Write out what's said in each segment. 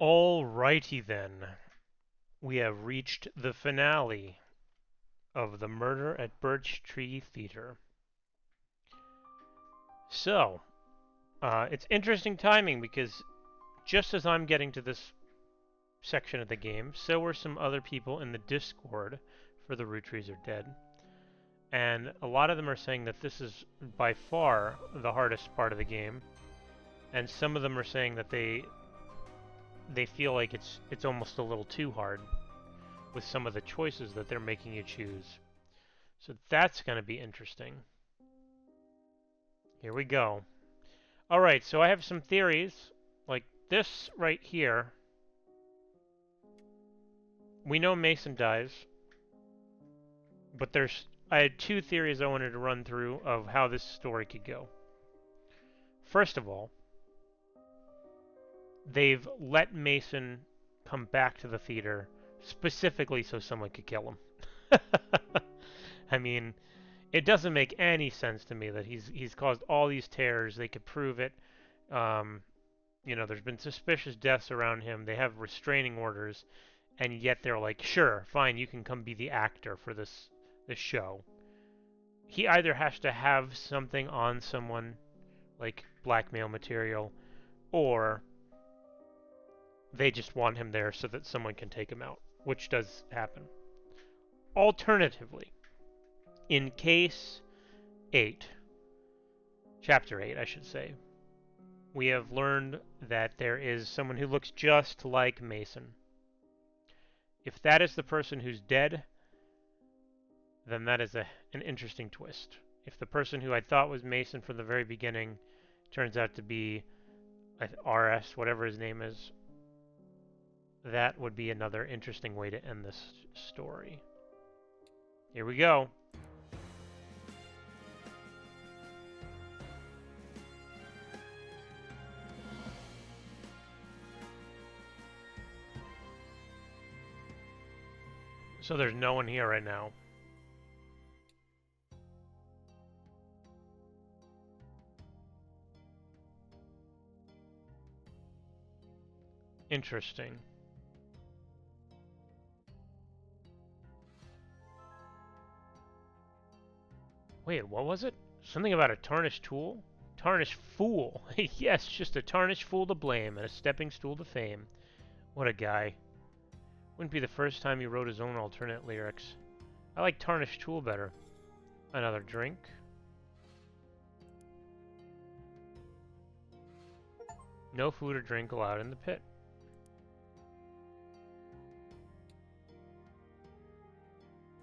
Alrighty then. We have reached the finale of the murder at Birch Tree Theater. So, it's interesting timing because just as I'm getting to this section of the game, so were some other people in the Discord for the Roottrees are Dead. And a lot of them are saying that this is by far the hardest part of the game. And some of them are saying that they feel like it's almost a little too hard with some of the choices that they're making you choose. So that's going to be interesting. Here we go. Alright, so I have some theories. Like this right here. We know Mason dies. But I had two theories I wanted to run through of how this story could go. First of all, they've let Mason come back to the theater specifically so someone could kill him. I mean, it doesn't make any sense to me that he's caused all these tears. They could prove it. There's been suspicious deaths around him. They have restraining orders, and yet they're like, sure, fine, you can come be the actor for this show. He either has to have something on someone, like blackmail material, or they just want him there so that someone can take him out, which does happen. Alternatively, in case 8, chapter 8, I should say, we have learned that there is someone who looks just like Mason. If that is the person who's dead, then that is an interesting twist. If the person who I thought was Mason from the very beginning turns out to be RS, whatever his name is, that would be another interesting way to end this story. Here we go. So there's no one here right now. Interesting. Wait, what was it? Something about a tarnished tool? Tarnished fool. Yes, just a tarnished fool to blame and a stepping stool to fame. What a guy. Wouldn't be the first time he wrote his own alternate lyrics. I like tarnished tool better. Another drink. No food or drink allowed in the pit.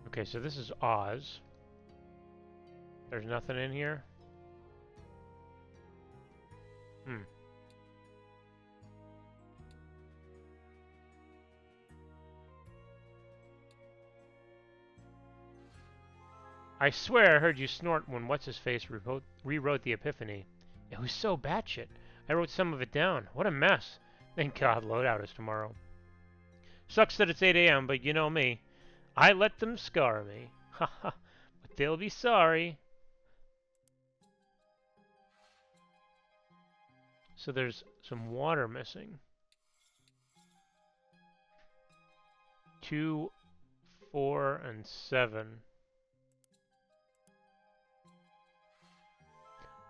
Okay, so this is Oz. There's nothing in here? I swear I heard you snort when What's-His-Face rewrote the Epiphany. It was so batshit. I wrote some of it down. What a mess. Thank God loadout is tomorrow. Sucks that it's 8 a.m., but you know me. I let them scar me. Ha ha. But they'll be sorry. So there's some water missing. 2, 4, and 7.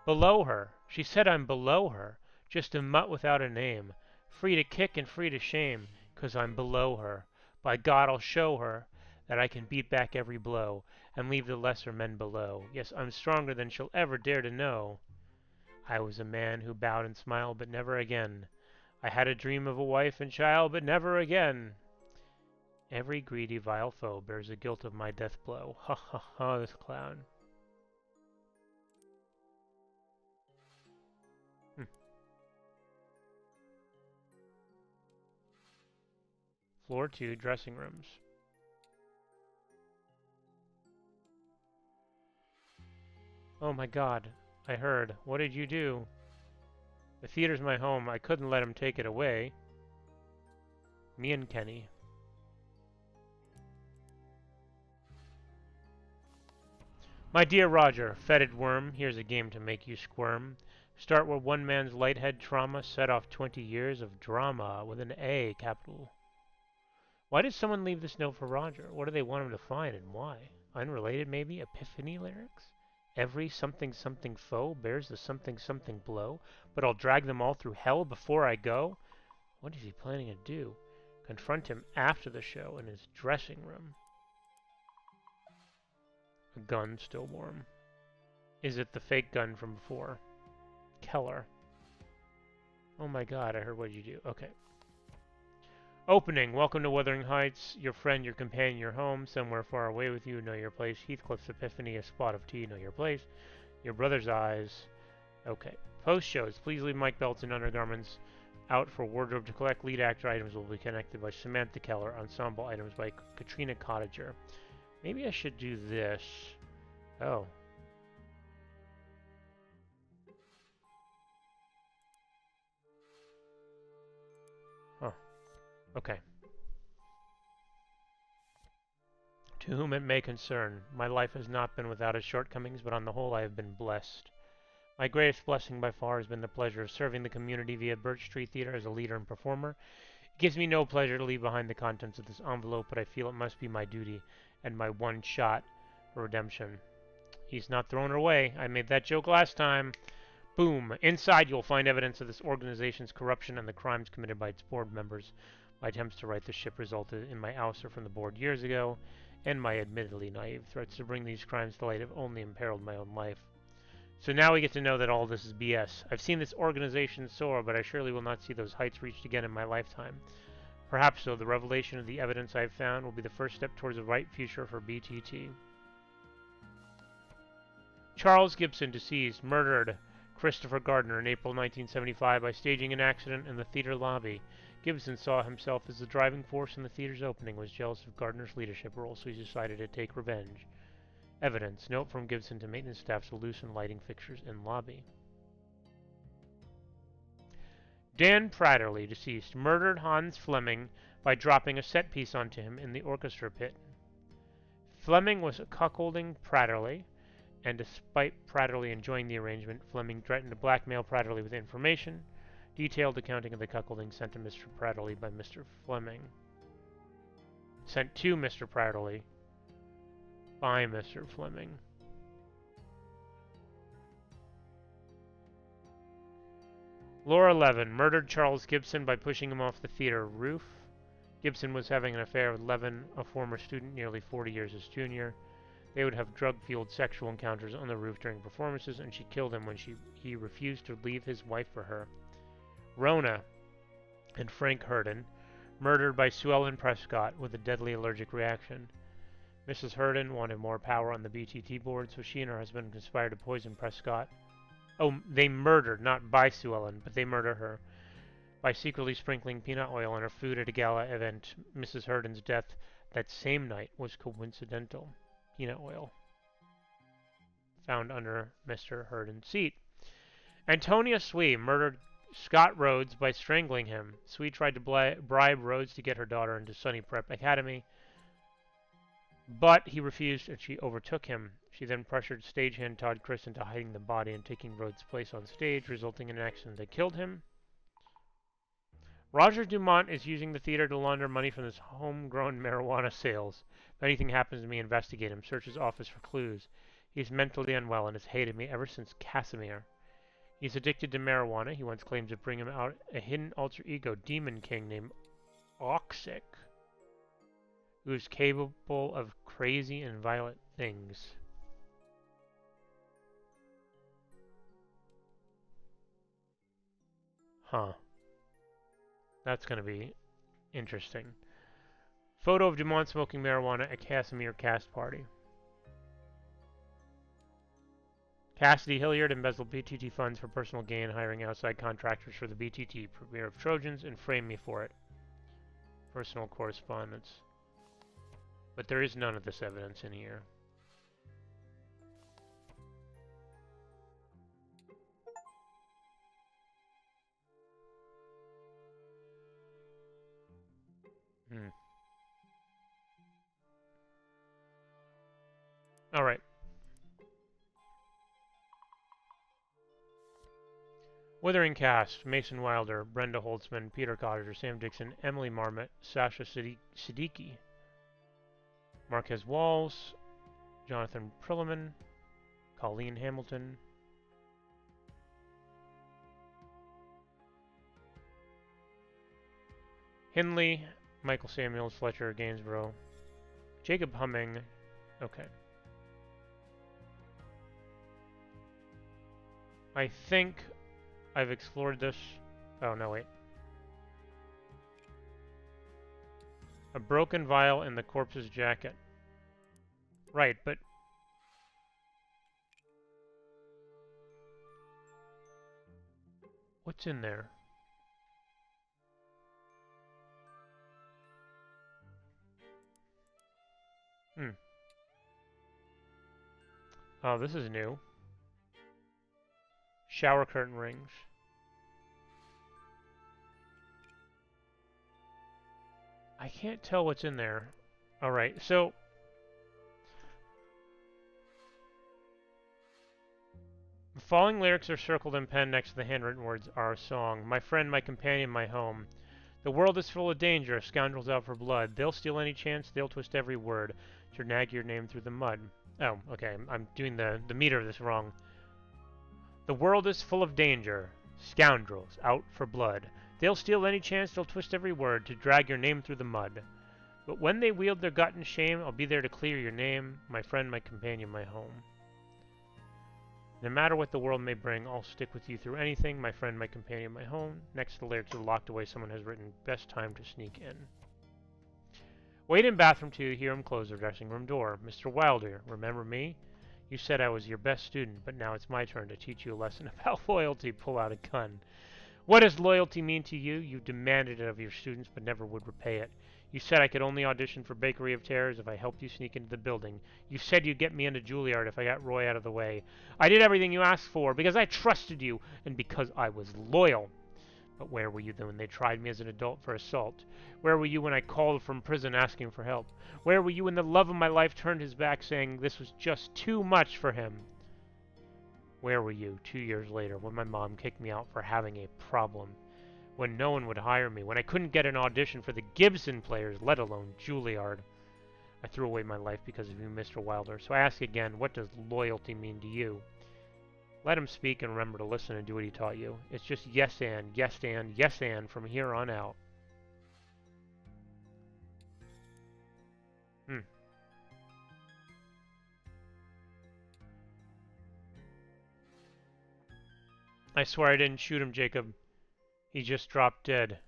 Below her. She said I'm below her. Just a mutt without a name. Free to kick and free to shame, 'cause I'm below her. By God, I'll show her that I can beat back every blow and leave the lesser men below. Yes, I'm stronger than she'll ever dare to know. I was a man who bowed and smiled, but never again. I had a dream of a wife and child, but never again. Every greedy, vile foe bears the guilt of my death blow. Ha ha ha, this clown. Floor 2, dressing rooms. Oh my God, I heard. What did you do? The theater's my home. I couldn't let him take it away. Me and Kenny. My dear Roger, fetid worm, here's a game to make you squirm. Start where one man's lighthead trauma set off 20 years of drama with an A, capital. Why did someone leave this note for Roger? What do they want him to find and why? Unrelated, maybe? Epiphany lyrics? Every something something foe bears the something something blow, but I'll drag them all through hell before I go? What is he planning to do? Confront him after the show in his dressing room. A gun still warm. Is it the fake gun from before? Keller. Oh my god, I heard what you do. Okay. Opening. Welcome to Wuthering Heights. Your friend, your companion, your home. Somewhere far away with you. Know your place. Heathcliff's Epiphany. A spot of tea. Know your place. Your brother's eyes. Okay. Post shows. Please leave Mike belts and undergarments out for wardrobe to collect. Lead actor items will be connected by Samantha Keller. Ensemble items by Katrina Cottager. Maybe I should do this. Oh. Huh. Okay. To whom it may concern, my life has not been without its shortcomings, but on the whole I have been blessed. My greatest blessing by far has been the pleasure of serving the community via Birch Street Theater as a leader and performer. It gives me no pleasure to leave behind the contents of this envelope, but I feel it must be my duty and my one shot for redemption. He's not throwing her away. I made that joke last time. Boom. Inside you'll find evidence of this organization's corruption and the crimes committed by its board members. My attempts to right the ship resulted in my ouster from the board years ago, and my admittedly naive threats to bring these crimes to light have only imperiled my own life. So now we get to know that all this is BS. I've seen this organization soar, but I surely will not see those heights reached again in my lifetime. Perhaps, though, the revelation of the evidence I have found will be the first step towards a bright future for BTT. Charles Gibson, deceased, murdered Christopher Gardner in April 1975 by staging an accident in the theater lobby. Gibson saw himself as the driving force in the theater's opening, was jealous of Gardner's leadership role, so he decided to take revenge. Evidence. Note from Gibson to maintenance staff to loosen lighting fixtures in lobby. Dan Pratterly, deceased, murdered Hans Fleming by dropping a set piece onto him in the orchestra pit. Fleming was cuckolding Pratterly, and despite Pratterly enjoying the arrangement, Fleming threatened to blackmail Pratterly with information. Detailed accounting of the cuckolding sent to Mr. Pratterly by Mr. Fleming. Sent to Mr. Pratterly by Mr. Fleming. Laura Levin murdered Charles Gibson by pushing him off the theater roof. Gibson was having an affair with Levin, a former student nearly 40 years his junior. They would have drug-fueled sexual encounters on the roof during performances, and she killed him when he refused to leave his wife for her. Rona and Frank Herndon, murdered by Sue Ellen Prescott with a deadly allergic reaction. Mrs. Herndon wanted more power on the BTT board, so she and her husband conspired to poison Prescott. Oh, they murdered, not by Sue Ellen, but they murder her by secretly sprinkling peanut oil on her food at a gala event. Mrs. Herndon's death that same night was coincidental. Peanut oil found under Mr. Herndon's seat. Antonia Swee murdered Scott Rhodes by strangling him. Swee tried to bribe Rhodes to get her daughter into Sunny Prep Academy, but he refused and she overtook him. She then pressured stagehand Todd Criss into hiding the body and taking Rhodes' place on stage, resulting in an accident that killed him. Roger Dumont is using the theater to launder money from his homegrown marijuana sales. If anything happens to me, investigate him. Search his office for clues. He's mentally unwell and has hated me ever since Casimir. He's addicted to marijuana. He once claimed to bring him out a hidden alter ego demon king named Oxic, who is capable of crazy and violent things. Huh. That's going to be interesting. Photo of Dumont smoking marijuana at Casimir cast party. Cassidy Hilliard embezzled BTT funds for personal gain, hiring outside contractors for the BTT premiere of Trojans, and framed me for it. Personal correspondence. But there is none of this evidence in here. Alright. Withering cast: Mason Wilder, Brenda Holtzman, Peter Cotter, Sam Dixon, Emily Marmot, Sasha Siddiqui, Marquez Walls, Jonathan Perlman, Colleen Hamilton, Hindley, Michael Samuels, Fletcher Gainsborough, Jacob Humming. Okay. I think I've explored this. Oh, no, wait. A broken vial in the corpse's jacket. Right, but... what's in there? Oh, this is new. Shower curtain rings. I can't tell what's in there. Alright, so... the following lyrics are circled in pen next to the handwritten words Our Song. My friend, my companion, my home. The world is full of danger, scoundrels out for blood. They'll steal any chance, they'll twist every word to nag your name through the mud. Oh, okay, I'm doing the meter of this wrong. The world is full of danger, scoundrels out for blood. They'll steal any chance, they'll twist every word to drag your name through the mud. But when they wield their gut and shame, I'll be there to clear your name, my friend, my companion, my home. No matter what the world may bring, I'll stick with you through anything, my friend, my companion, my home. Next to the lyrics are locked away, someone has written, best time to sneak in. Wait in bathroom 2, hear him close the dressing room door. Mr. Wilder, remember me? You said I was your best student, but now it's my turn to teach you a lesson about loyalty. Pull out a gun. What does loyalty mean to you? You demanded it of your students, but never would repay it. You said I could only audition for Bakery of Terrors if I helped you sneak into the building. You said you'd get me into Juilliard if I got Roy out of the way. I did everything you asked for because I trusted you and because I was loyal. But where were you then when they tried me as an adult for assault? Where were you when I called from prison asking for help? Where were you when the love of my life turned his back saying this was just too much for him? Where were you 2 years later when my mom kicked me out for having a problem? When no one would hire me, when I couldn't get an audition for the Gibson Players, let alone Juilliard. I threw away my life because of you, Mr. Wilder. So I ask again, what does loyalty mean to you? Let him speak and remember to listen and do what he taught you. It's just yes and, yes and, yes and from here on out. I swear I didn't shoot him, Jacob. He just dropped dead.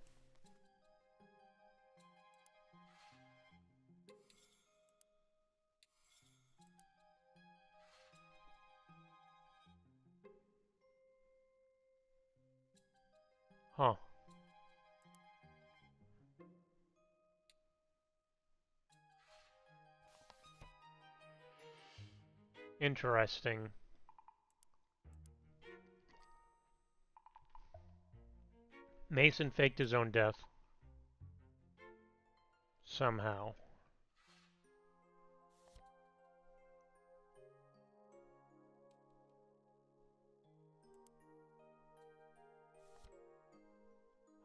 Huh. Interesting. Mason faked his own death. Somehow.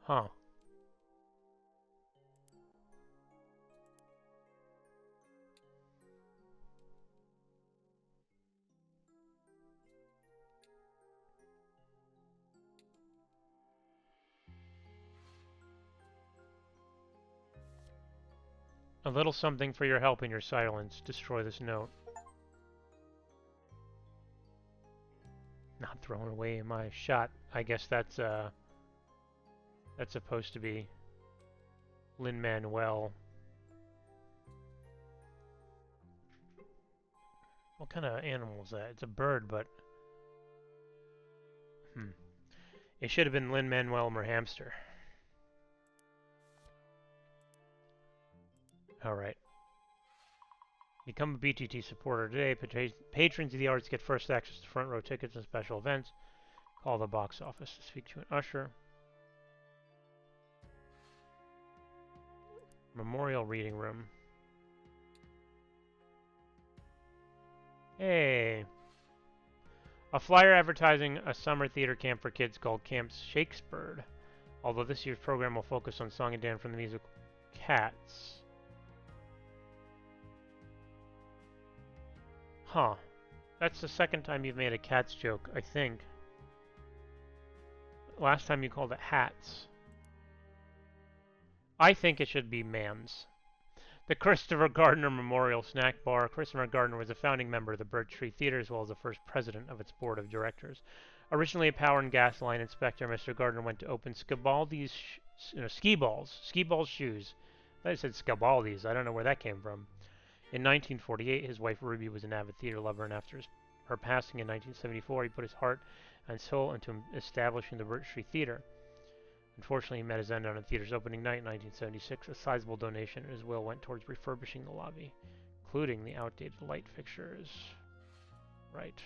Huh. A little something for your help and your silence. Destroy this note. Not throwing away my shot. I guess that's supposed to be Lin-Manuel. What kind of animal is that? It's a bird, but it should have been Lin-Manuel Hamster. Alright. Become a BTT supporter today. Patrons of the arts get first access to front row tickets and special events. Call the box office to speak to an usher. Memorial reading room. Hey. A flyer advertising a summer theater camp for kids called Camp Shakespeare. Although this year's program will focus on song and dance from the musical Cats. Huh. That's the second time you've made a Cats joke, I think. Last time you called it Hats. I think it should be Mams. The Christopher Gardner Memorial Snack Bar. Christopher Gardner was a founding member of the Birch Tree Theater as well as the first president of its board of directors. Originally a power and gas line inspector, Mr. Gardner went to open Scabaldi's ski balls shoes. I said Scabaldi's. I don't know where that came from. In 1948, his wife Ruby was an avid theater lover, and after her passing in 1974, he put his heart and soul into establishing the Birch Tree Theater. Unfortunately, he met his end on the theater's opening night in 1976. A sizable donation in his will went towards refurbishing the lobby, including the outdated light fixtures. Right.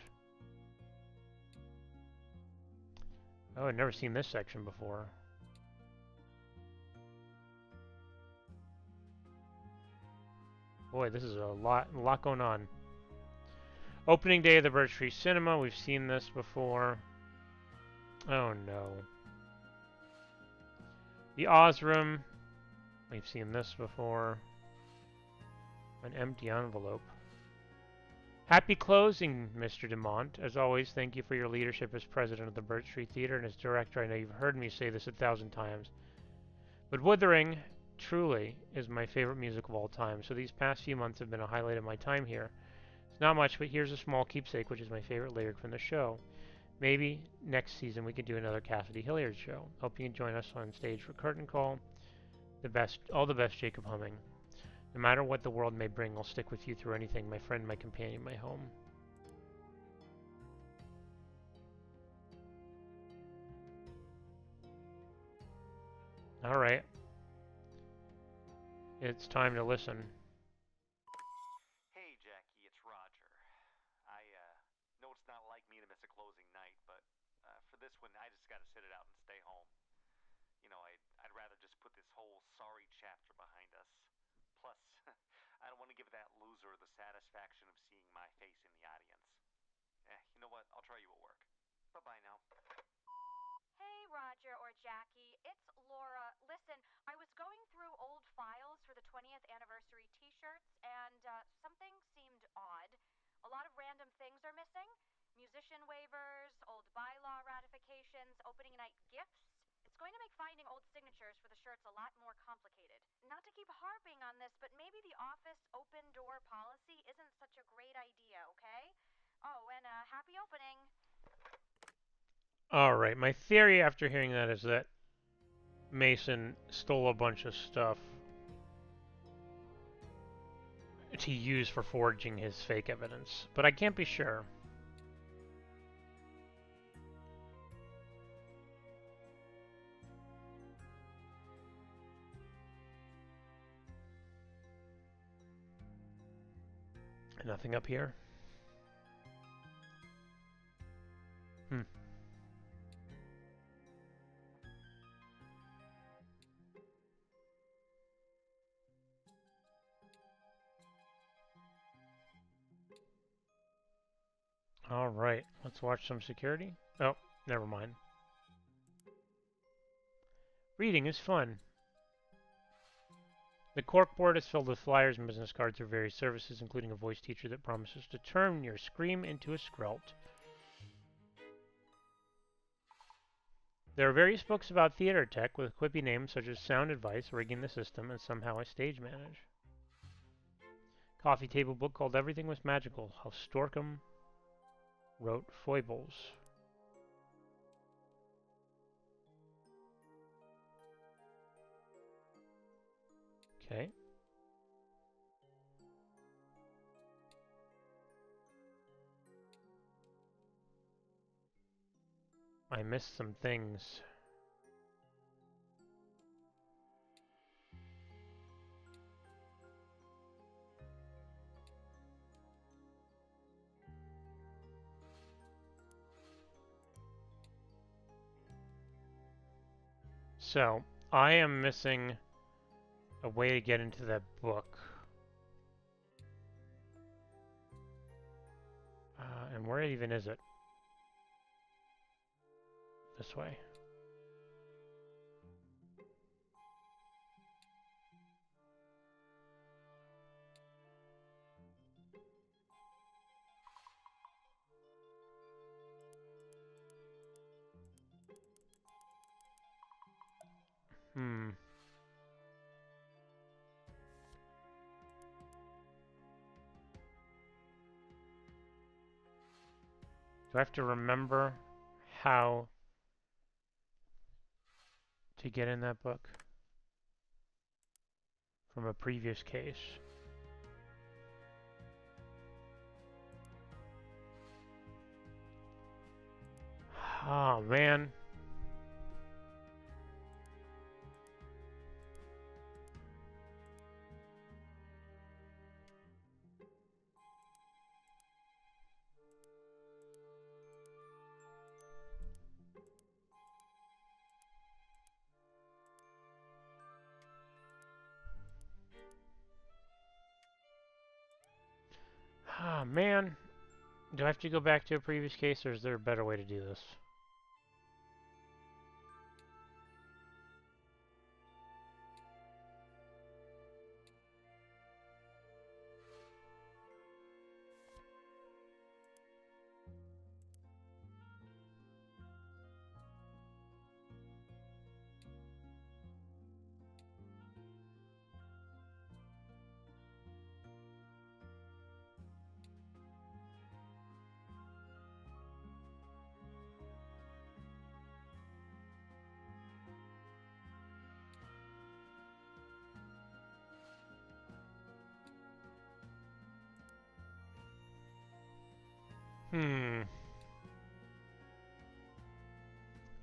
Oh, I'd never seen this section before. Boy, this is a lot going on. Opening day of the Birch Tree Cinema. We've seen this before. Oh no. The Oz Room. We've seen this before. An empty envelope. Happy closing, Mr. Dumont. As always, thank you for your leadership as president of the Birch Tree Theater and as director. I know you've heard me say this 1,000 times. But Wuthering, truly, is my favorite music of all time, so these past few months have been a highlight of my time here. It's not much, but here's a small keepsake, which is my favorite lyric from the show. Maybe next season we could do another Cassidy Hilliard show. Hope you can join us on stage for Curtain Call. All the best, Jacob Humming. No matter what the world may bring, I'll stick with you through anything, my friend, my companion, my home. Alright. It's time to listen. Hey, Jackie, it's Roger. I know it's not like me to miss a closing night, but for this one, I just gotta sit it out and stay home. You know, I'd rather just put this whole sorry chapter behind us. Plus, I don't want to give that loser the satisfaction of seeing my face in the audience. You know what? I'll try you at work. Bye-bye now. Hey, Roger or Jackie, it's Laura. Listen, I was going through old files for the 20th anniversary t-shirts, and something seemed odd. A lot of random things are missing. Musician waivers, old bylaw ratifications, opening night gifts. It's going to make finding old signatures for the shirts a lot more complicated. Not to keep harping on this, but maybe the office open door policy isn't such a great idea, okay? Oh, and happy opening. Alright, my theory after hearing that is that Mason stole a bunch of stuff to use for forging his fake evidence, but I can't be sure. Nothing up here? Alright, let's watch some security. Oh, never mind. Reading is fun. The corkboard is filled with flyers and business cards for various services, including a voice teacher that promises to turn your scream into a skrelt. There are various books about theater tech with quippy names such as Sound Advice, Rigging the System, and Somehow I Stage Manage. Coffee table book called Everything Was Magical, How Storkum Wrote Foibles. Okay. I missed some things. So, I am missing a way to get into that book. And where even is it? this way. Hmm. Do I have to remember how to get in that book from a previous case? Oh, man. Ah, man. Do I have to go back to a previous case, or is there a better way to do this? Hmm.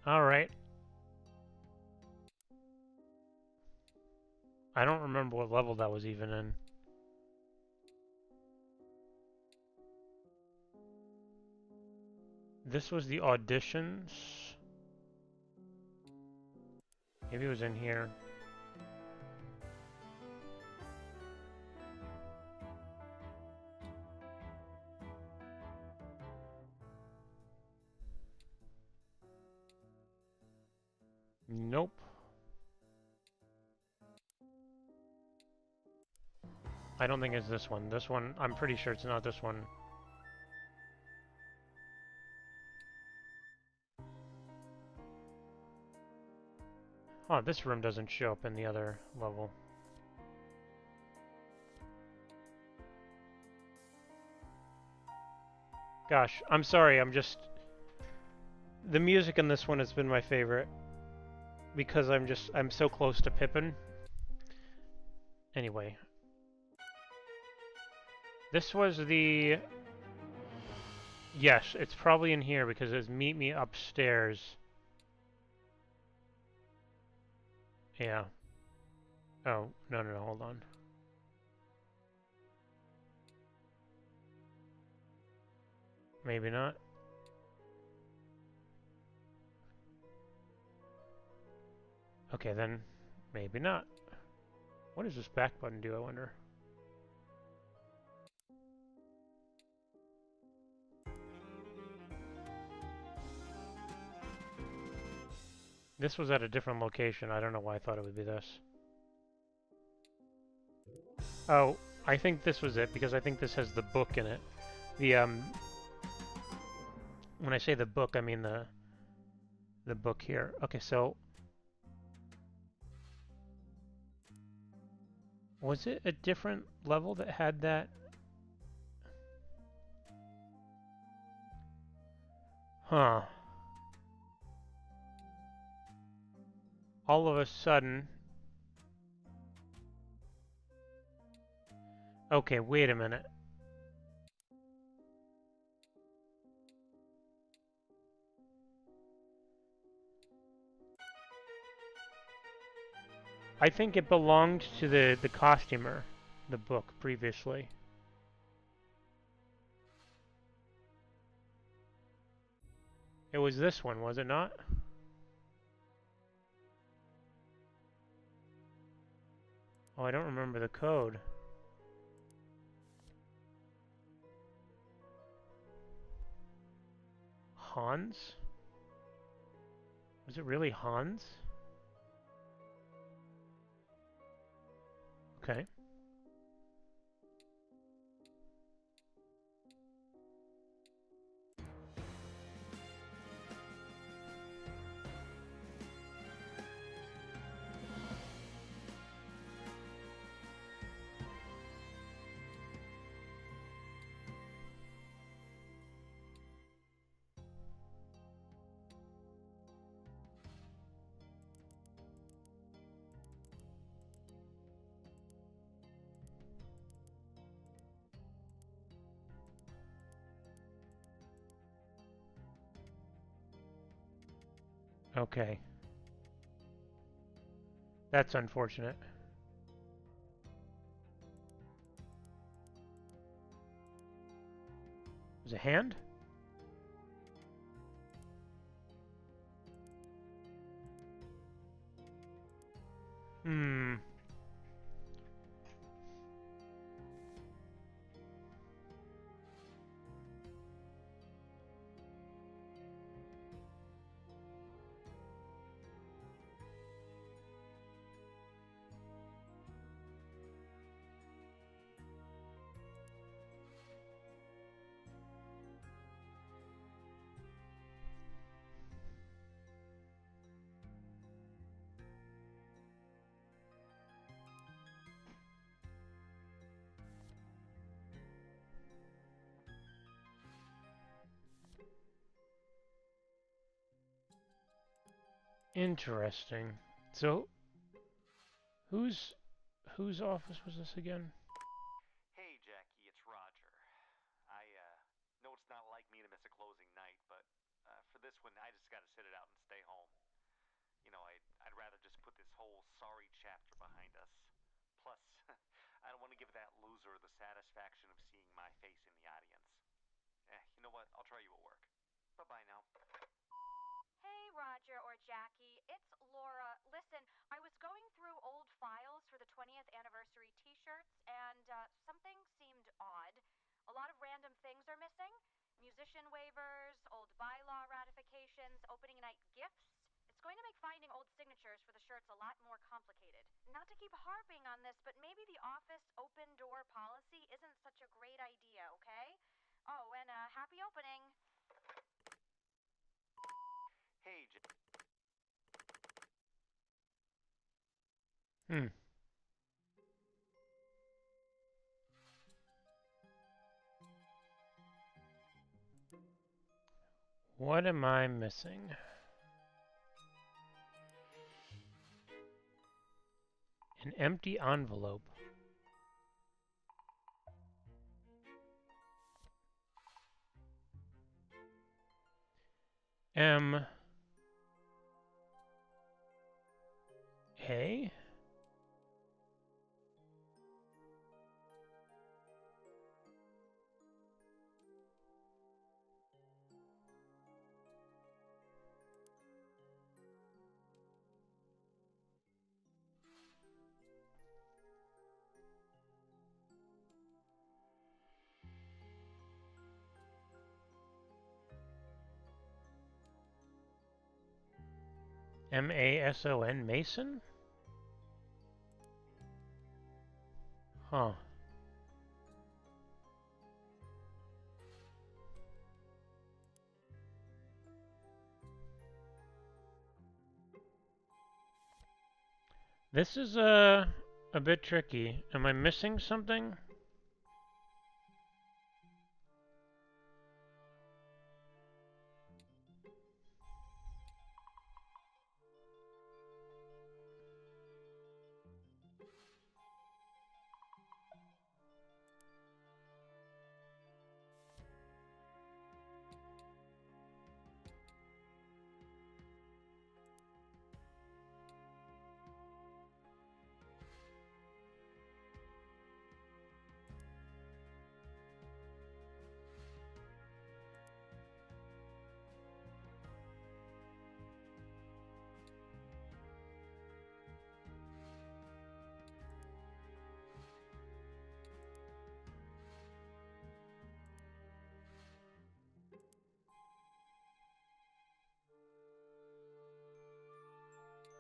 Alright. I don't remember what level that was even in. This was the auditions. Maybe it was in here. Nope. I don't think it's this one. This one, I'm pretty sure it's not this one. Oh, this room doesn't show up in the other level. Gosh, I'm sorry, the music in this one has been my favorite. Because I'm so close to Pippin. Anyway. This was the... Yes, it's probably in here because it's meet me upstairs. Yeah. Oh, no, hold on. Maybe not. Okay, then maybe not. What does this back button do, I wonder? This was at a different location. I don't know why I thought it would be this. Oh, I think this was it because I think this has the book in it. When I say the book, I mean the book here. Okay, so was it a different level that had that? Huh. All of a sudden... Okay, wait a minute. I think it belonged to the costumer, the book, previously. It was this one, was it not? Oh, I don't remember the code. Hans? Was it really Hans? Okay. Okay. That's unfortunate. Was it a hand? Hmm. Interesting. So, whose whose office was this again? Hey, Jackie, it's Roger. I know it's not like me to miss a closing night, but for this one, I just got to sit it out and stay home. I'd rather just put this whole sorry chapter behind us. Plus, I don't want to give that loser the satisfaction of seeing my face in the audience. You know what? I'll try you at work. Bye-bye now. Hey, Roger or Jackie, it's Laura. Listen, I was going through old files for the 20th anniversary t-shirts, and something seemed odd. A lot of random things are missing. Musician waivers, old bylaw ratifications, opening night gifts. It's going to make finding old signatures for the shirts a lot more complicated. Not to keep harping on this, but maybe the office open door policy isn't such a great idea, okay? Oh, and happy opening. Hey, Hmm. What am I missing? An empty envelope. M A Mason? Mason? Huh. This is a bit tricky. Am I missing something?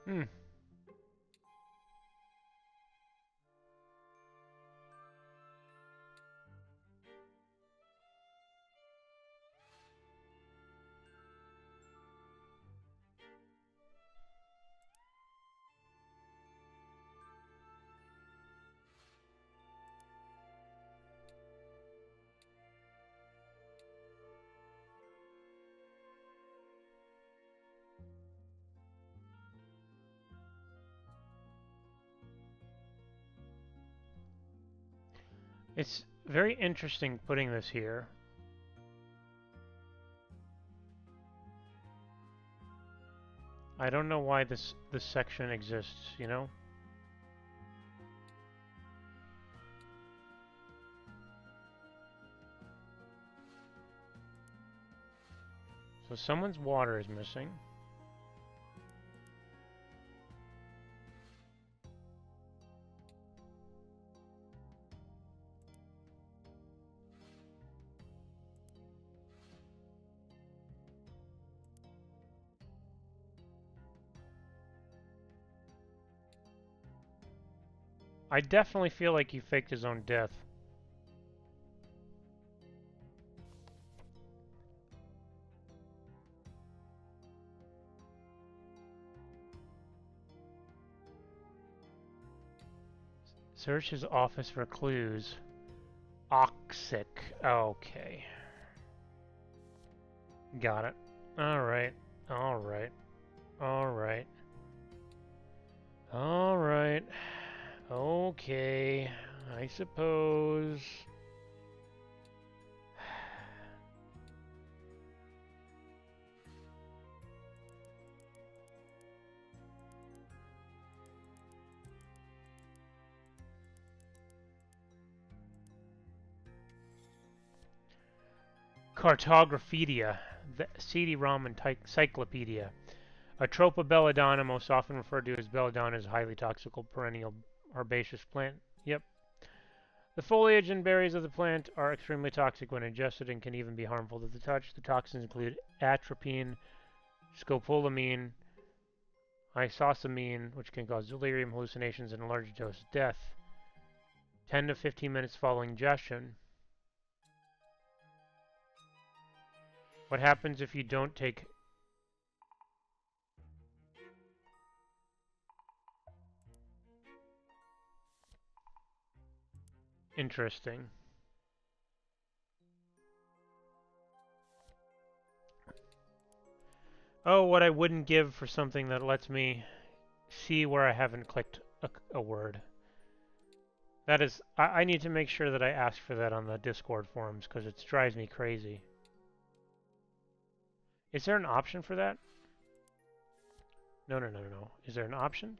Hmm. It's very interesting putting this here. I don't know why this section exists, you know? So someone's water is missing. I definitely feel like he faked his own death. Search his office for clues. Oxic. Okay. Got it. Alright. Alright. Alright. Alright. Okay. I suppose. Cartographedia, the CD-ROM encyclopedia. Atropa belladonna, most often referred to as belladonna, is a highly toxic perennial herbaceous plant. Yep. The foliage and berries of the plant are extremely toxic when ingested and can even be harmful to the touch. The toxins include atropine, scopolamine, isosamine, which can cause delirium, hallucinations, and a large dose death. 10 to 15 minutes following ingestion. What happens if you don't take... Interesting. Oh, what I wouldn't give for something that lets me see where I haven't clicked a word. That is, I need to make sure that I ask for that on the Discord forums because it drives me crazy. Is there an option for that? No, no, no, no, no. Is there an options?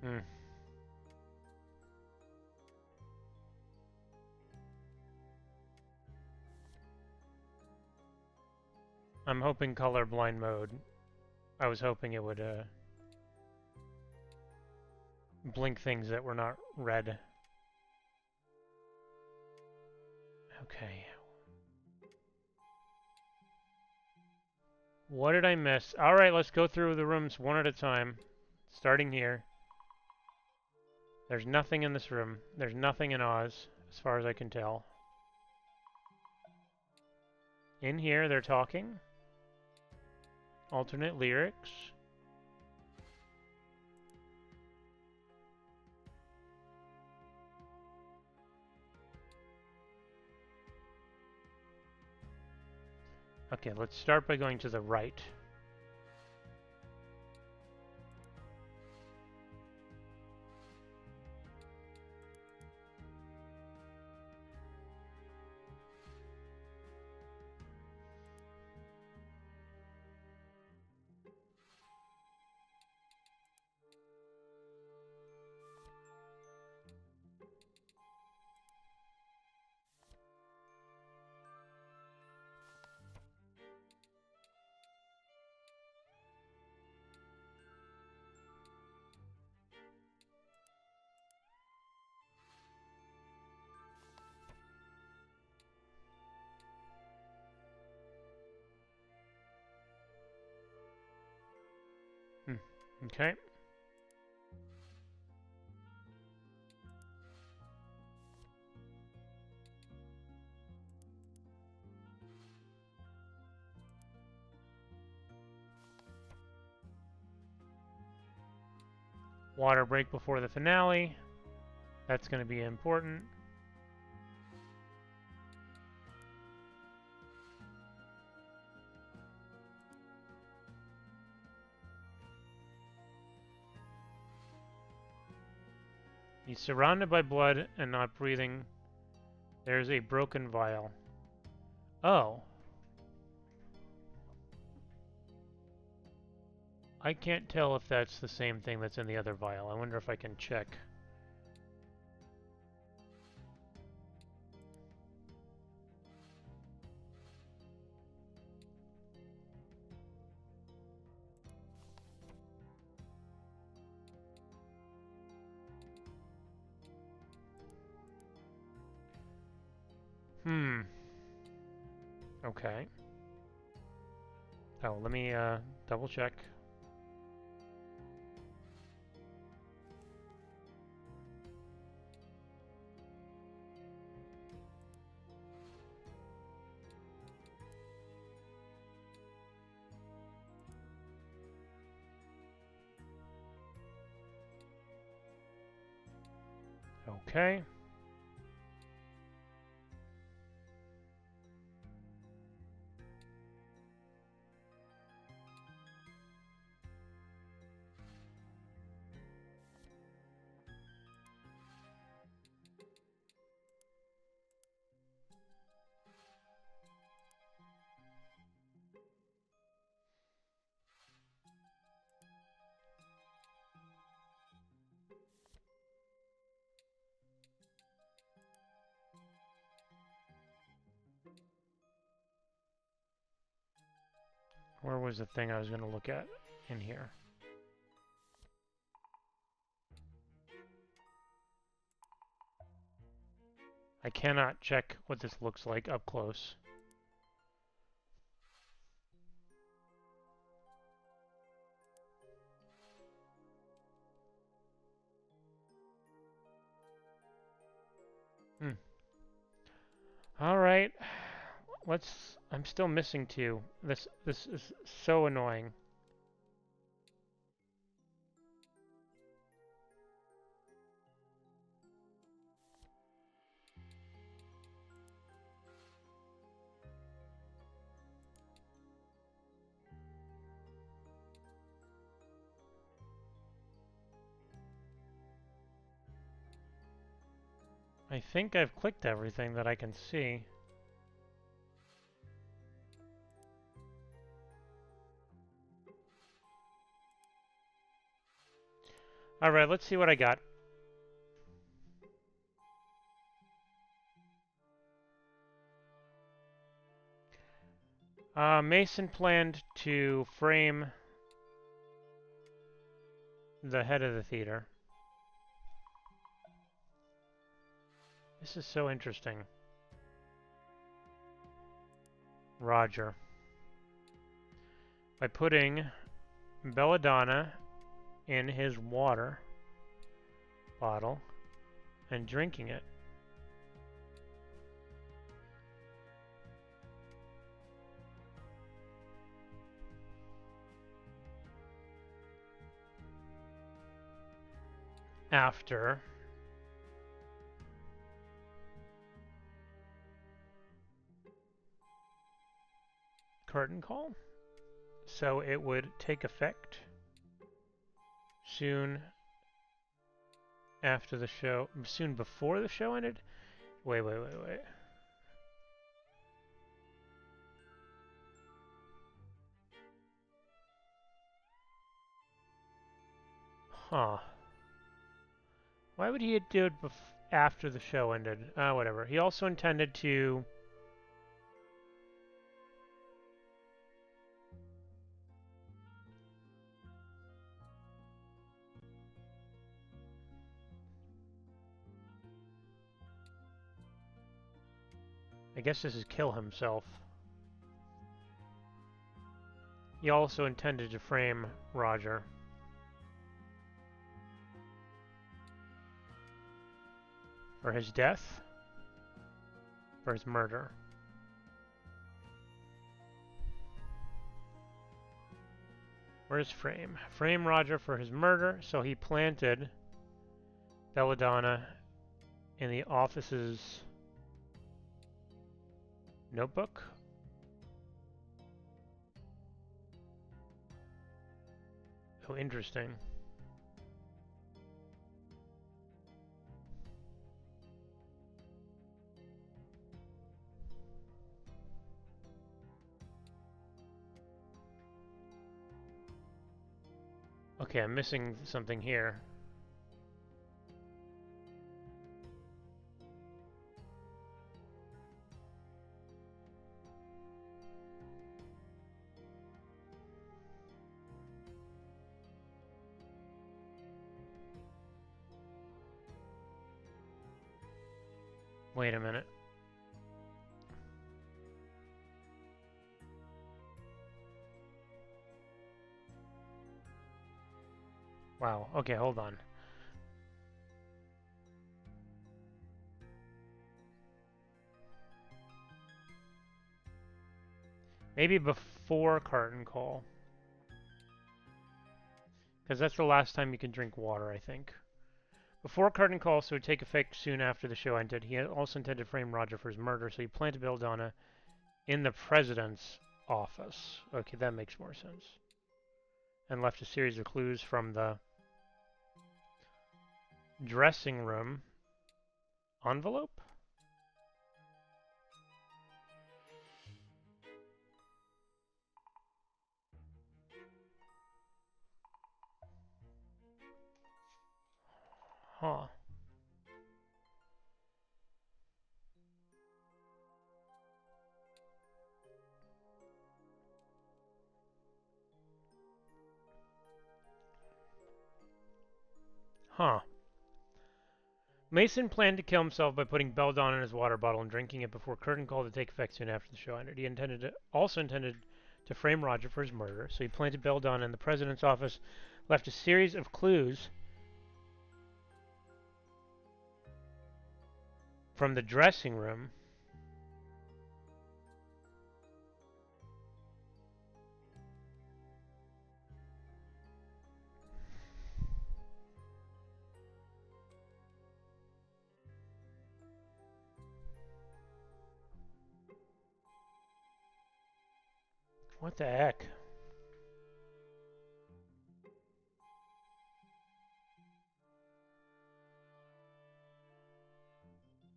Hmm. I'm hoping colorblind mode. I was hoping it would blink things that were not red. Okay. What did I miss? Alright, let's go through the rooms one at a time. Starting here. There's nothing in this room. There's nothing in Oz, as far as I can tell. In here, they're talking. Alternate lyrics. Okay, let's start by going to the right. Okay. Water break before the finale. That's going to be important. He's surrounded by blood and not breathing. There's a broken vial. Oh. I can't tell if that's the same thing that's in the other vial. I wonder if I can check. Okay. Oh, let me double check. Okay. Where was the thing I was going to look at in here? I cannot check what this looks like up close. All right. I'm still missing two. This is so annoying. I think I've clicked everything that I can see. All right, let's see what I got. Mason planned to frame the head of the theater. This is so interesting. Roger. By putting belladonna in his water bottle and drinking it. After curtain call, so it would take effect soon after the show, soon before the show ended. Wait. Huh. Why would he do it after the show ended? Whatever. He also intended to... I guess this is kill himself. He also intended to frame Roger. for his death, for his murder. Where's Frame? Frame Roger for his murder, so he planted Belladonna in the office's notebook. Oh, interesting. Okay, I'm missing something here. Wait a minute. Wow, okay, hold on. Maybe before curtain call. Because that's the last time you can drink water, I think. Before curtain call, so it would take effect soon after the show ended. He also intended to frame Roger for his murder, so he planted Belladonna in the president's office. Okay, that makes more sense. And left a series of clues from the dressing room envelope? Huh. Huh. Mason planned to kill himself by putting Belladonna in his water bottle and drinking it before curtain call to take effect soon after the show ended. He also intended to frame Roger for his murder, so he planted Belladonna in the president's office, left a series of clues from the dressing room. What the heck?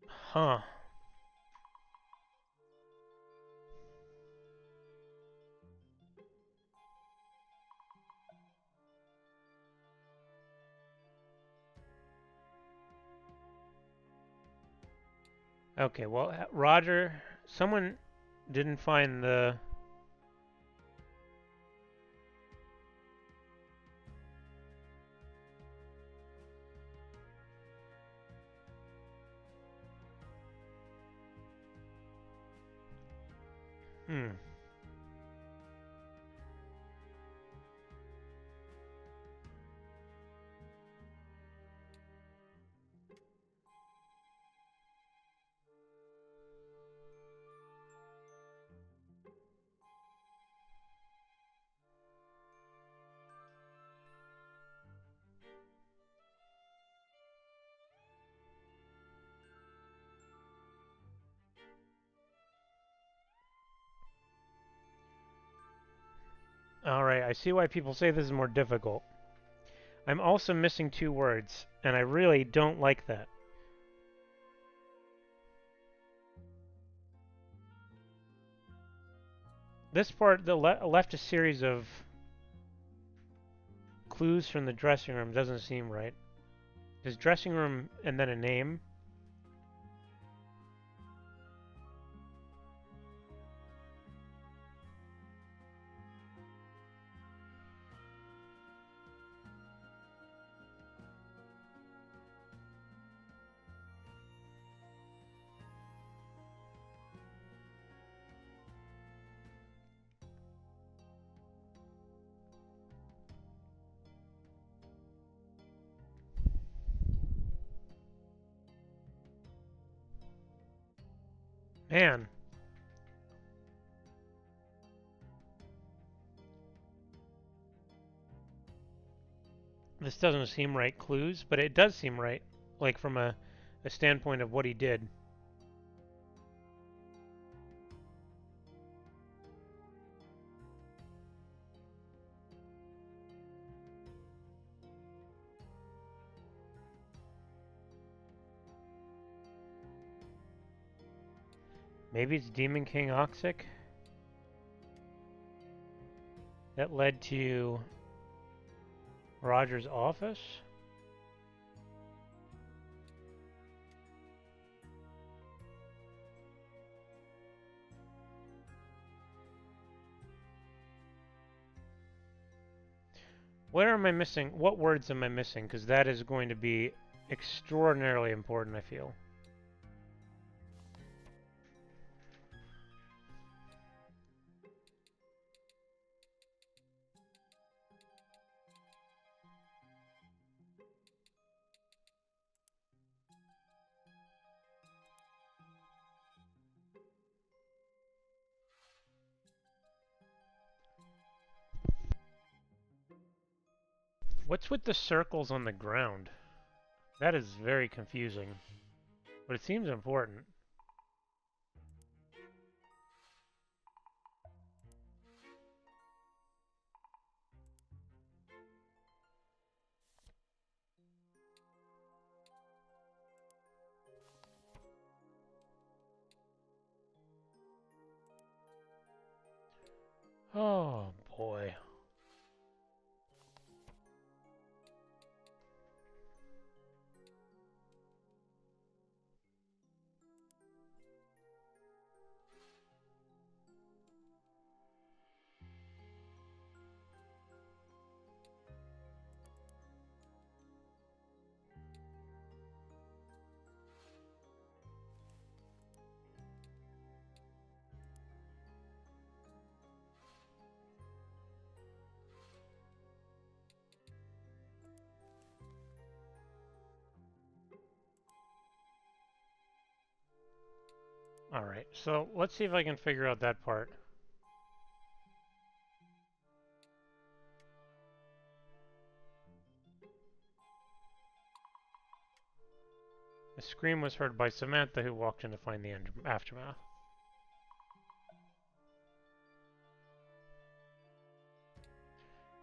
Huh. Okay, well, Roger, someone didn't find the... Hmm. Alright, I see why people say this is more difficult. I'm also missing two words, and I really don't like that. This part, left a series of clues from the dressing room doesn't seem right. Is dressing room and then a name? Man. This doesn't seem right, clues, but it does seem right, like from a standpoint of what he did. Maybe it's Demon King Oxic that led to Roger's office? Where am I missing? What words am I missing? Because that is going to be extraordinarily important, I feel. What's with the circles on the ground? That is very confusing, but it seems important. Oh boy. Alright, so let's see if I can figure out that part. The scream was heard by Samantha, who walked in to find the aftermath.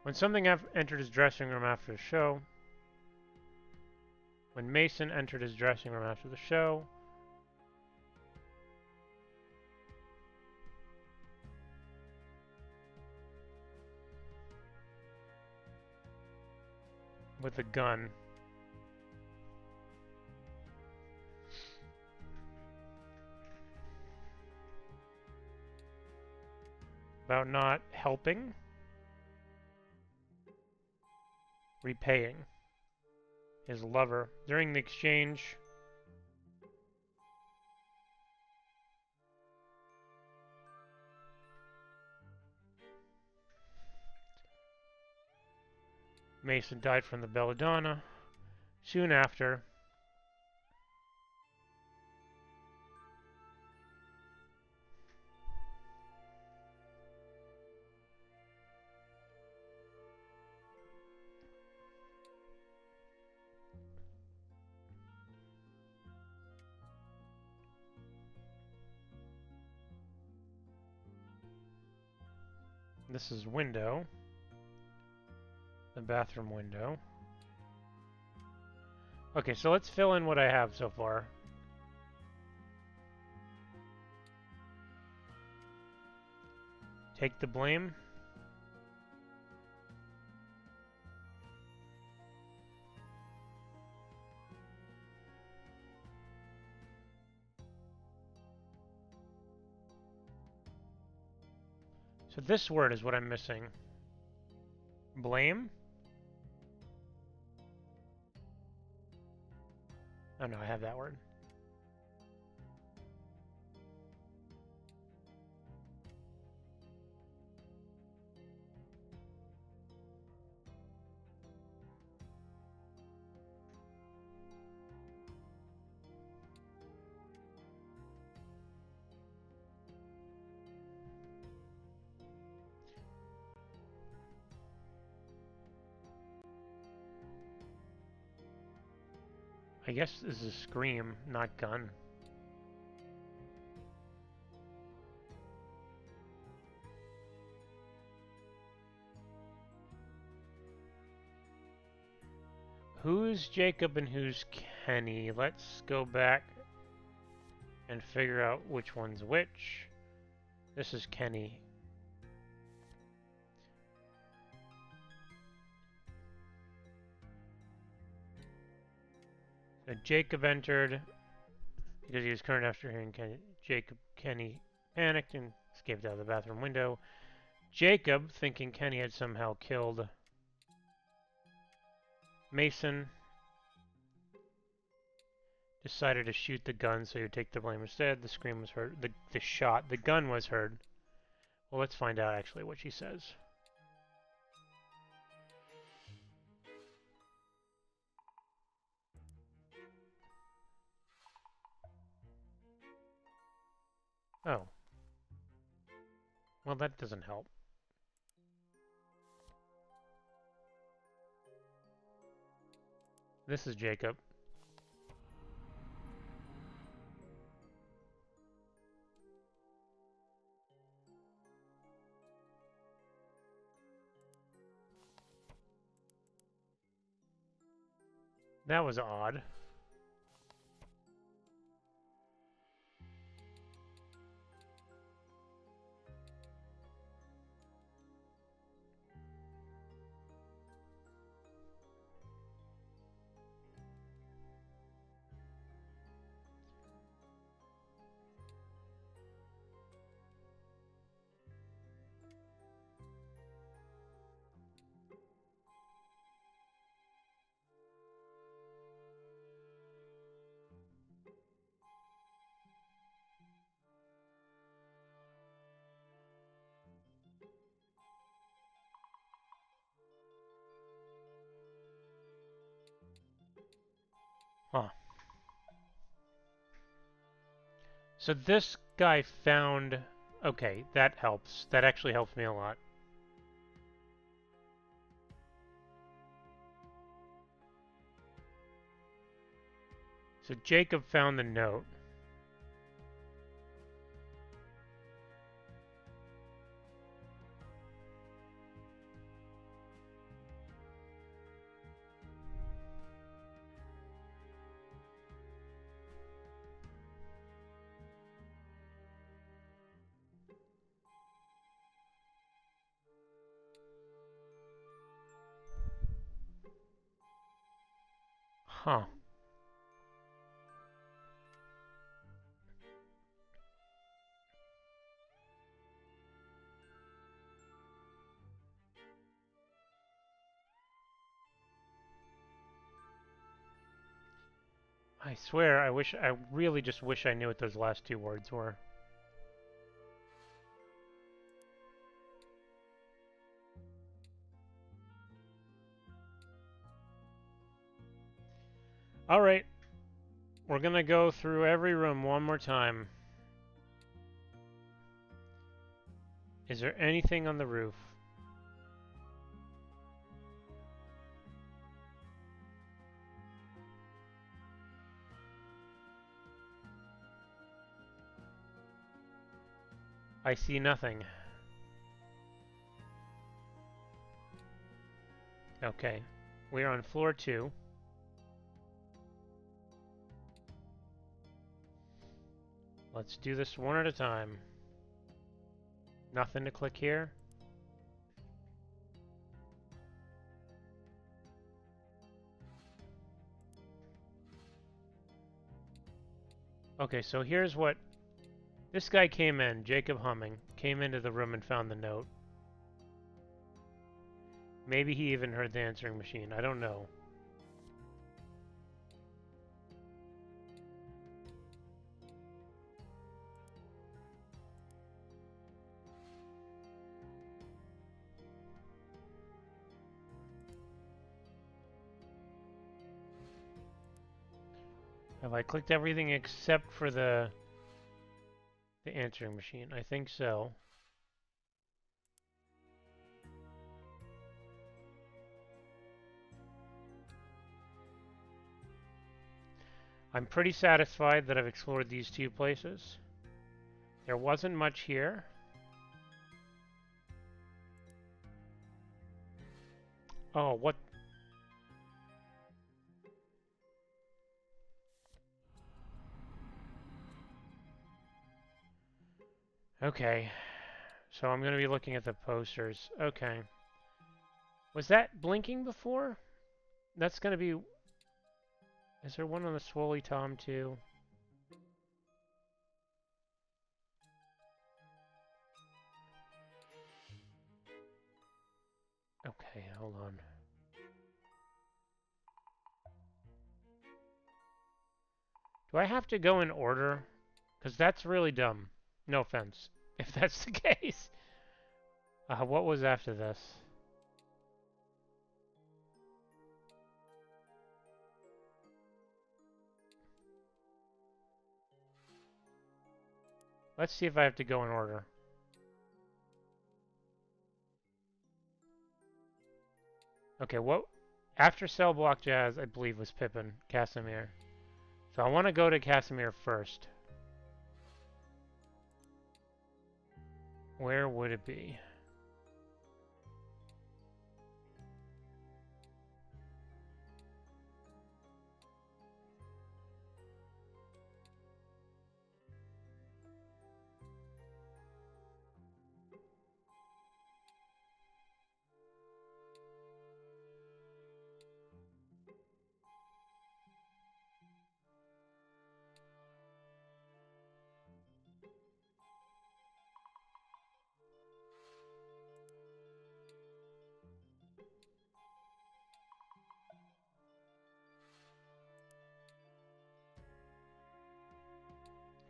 When something entered his dressing room after the show, when Mason entered his dressing room after the show, with a gun. About not helping, repaying his lover. During the exchange, Mason died from the belladonna. Soon after, this is window, the bathroom window. Okay, so let's fill in what I have so far. Take the blame. So this word is what I'm missing. Blame? Oh no, I have that word. I guess this is scream, not gun. Who's Jacob and who's Kenny? Let's go back and figure out which one's which. This is Kenny. So Jacob entered because he was current after hearing Kenny panicked and escaped out of the bathroom window. Jacob, thinking Kenny had somehow killed Mason, decided to shoot the gun so he would take the blame instead. The scream was heard. The gun was heard. Well, let's find out actually what she says. Oh. Well, that doesn't help. This is Jacob. That was odd. Huh. So this guy found... Okay, that helps. That actually helps me a lot. So Jacob found the note. Huh. I swear, I really just wish I knew what those last two words were. Alright. We're gonna go through every room one more time. Is there anything on the roof? I see nothing. Okay. We're on floor 2. Let's do this one at a time. Nothing to click here. Okay, so here's what... This guy came in, Jacob Humming, came into the room and found the note. Maybe he even heard the answering machine. I don't know. Have I clicked everything except for the answering machine? I think so. I'm pretty satisfied that I've explored these two places. There wasn't much here. Oh, what? Okay. So I'm going to be looking at the posters. Okay. Was that blinking before? That's going to be... Is there one on the Swoley Tom too? Okay, hold on. Do I have to go in order? Because that's really dumb. No offense, if that's the case. What was after this? Let's see if I have to go in order. Okay, what? After Cell Block Jazz, I believe, was Pippin, Casimir. So I want to go to Casimir first. Where would it be?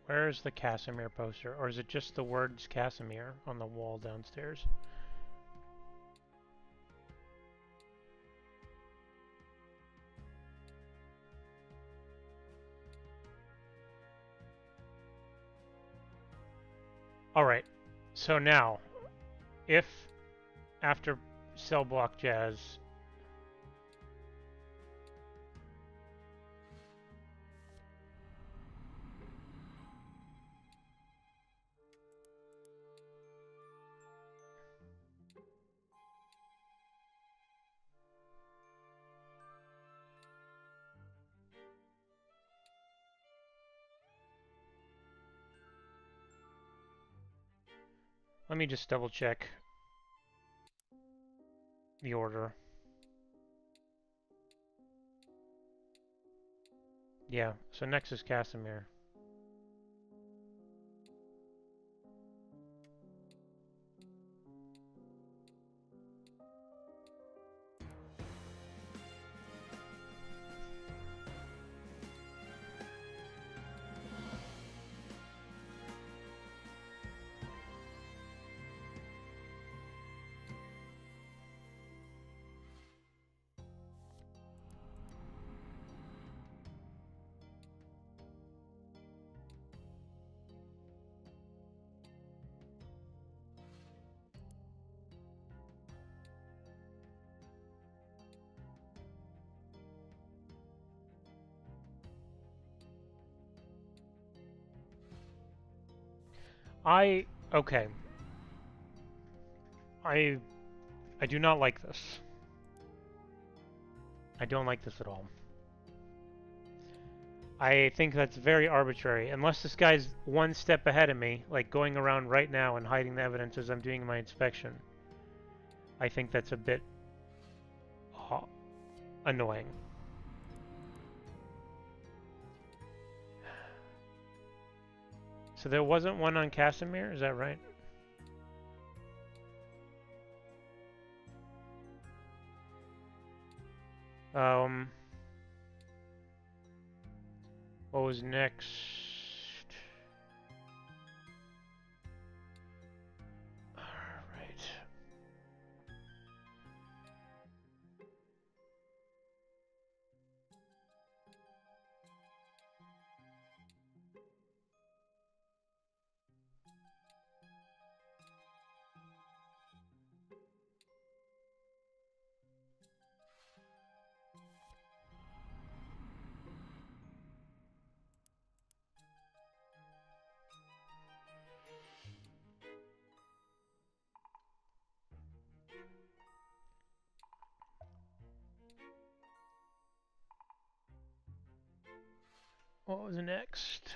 Where is the Casimir poster? Or is it just the words Casimir on the wall downstairs? Alright, so now, if after Cell Block Jazz... Let me just double check the order. Yeah, so next is Casimir. Okay. I do not like this. I don't like this at all. I think that's very arbitrary. Unless this guy's one step ahead of me, like going around right now and hiding the evidence as I'm doing my inspection, I think that's a bit annoying. So there wasn't one on Casimir, is that right? What was next? Alright. What was next?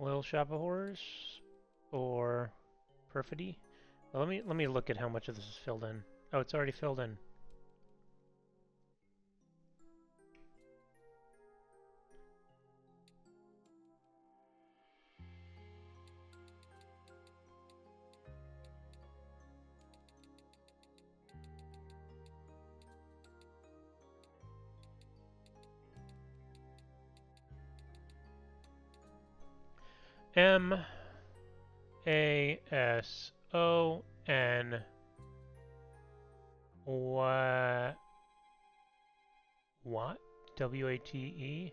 Oil Shop of Horrors or Perfidy? Well, let me look at how much of this is filled in. Oh, it's already filled in. Mason. What? Wate?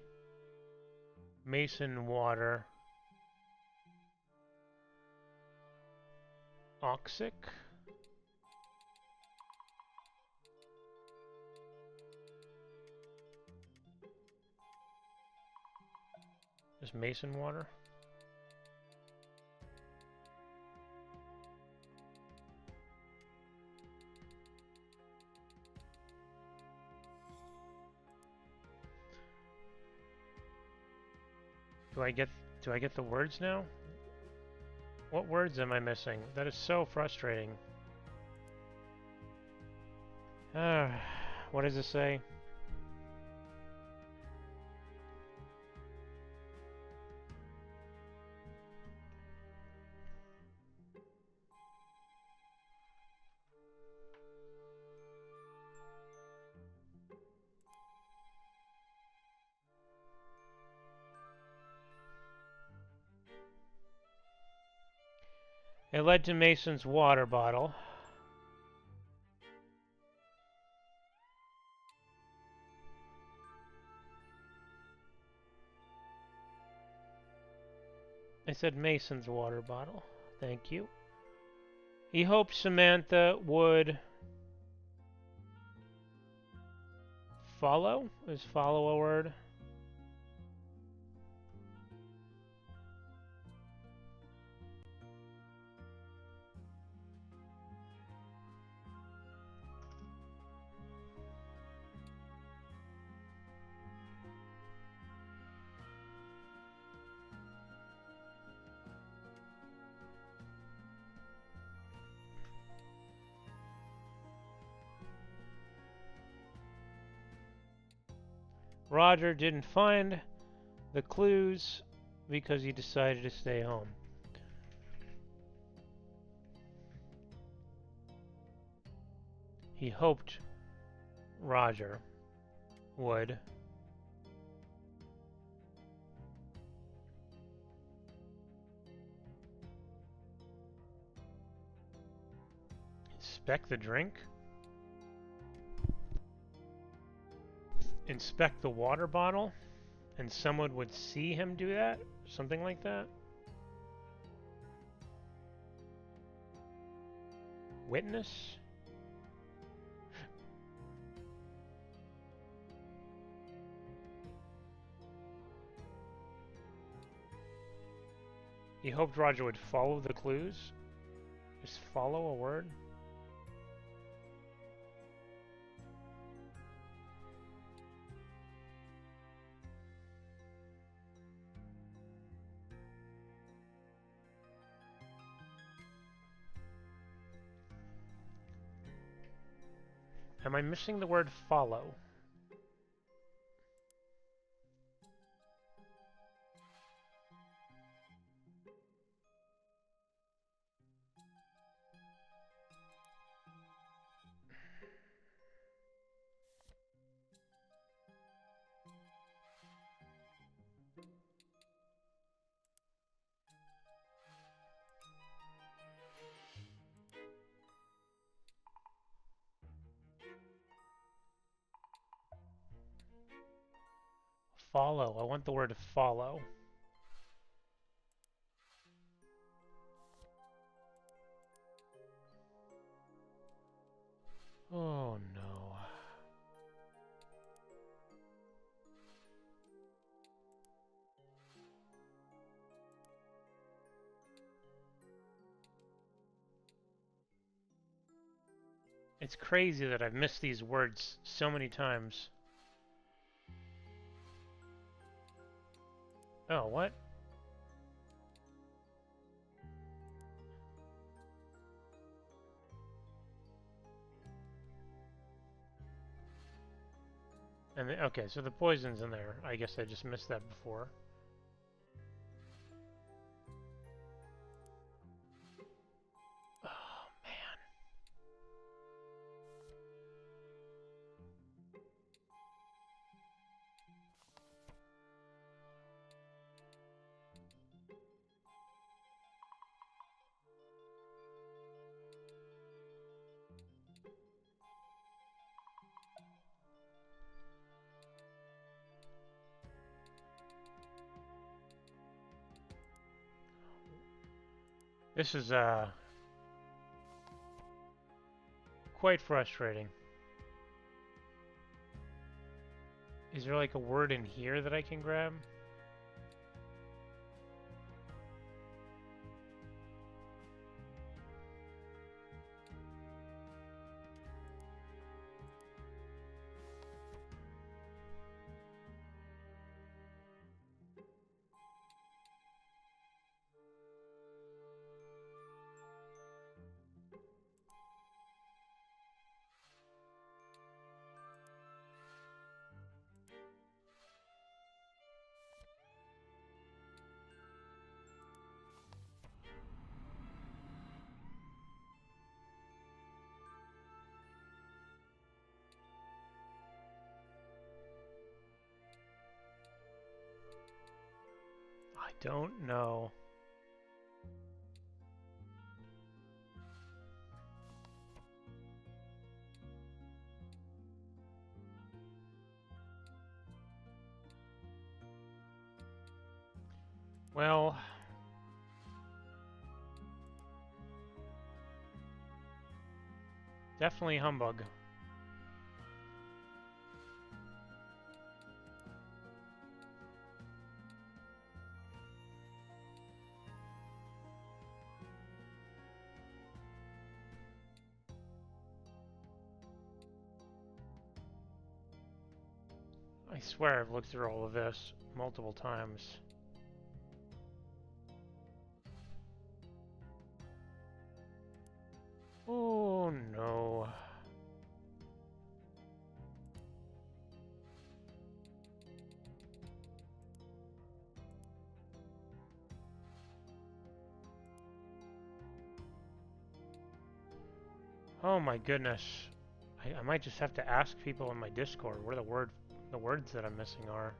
Mason water. Oxic? Just Mason water? Do I get the words now? What words am I missing? That is so frustrating. What does it say? It led to Mason's water bottle. I said Mason's water bottle. Thank you. He hoped Samantha would follow? Is follow a word? Roger didn't find the clues because he decided to stay home. He hoped Roger would inspect the drink, inspect the water bottle, and someone would see him do that? Something like that? Witness? He hoped Roger would follow the clues? Is follow a word? Am I missing the word follow? Follow. I want the word follow. Oh no. It's crazy that I've missed these words so many times. Oh, what? And okay, so the poison's in there. I guess I just missed that before. Oh, man. This is, quite frustrating. Is there like a word in here that I can grab? I don't know. Well, definitely humbug. I swear I've looked through all of this multiple times. Oh no. Oh my goodness. I might just have to ask people in my Discord where the words that I'm missing are.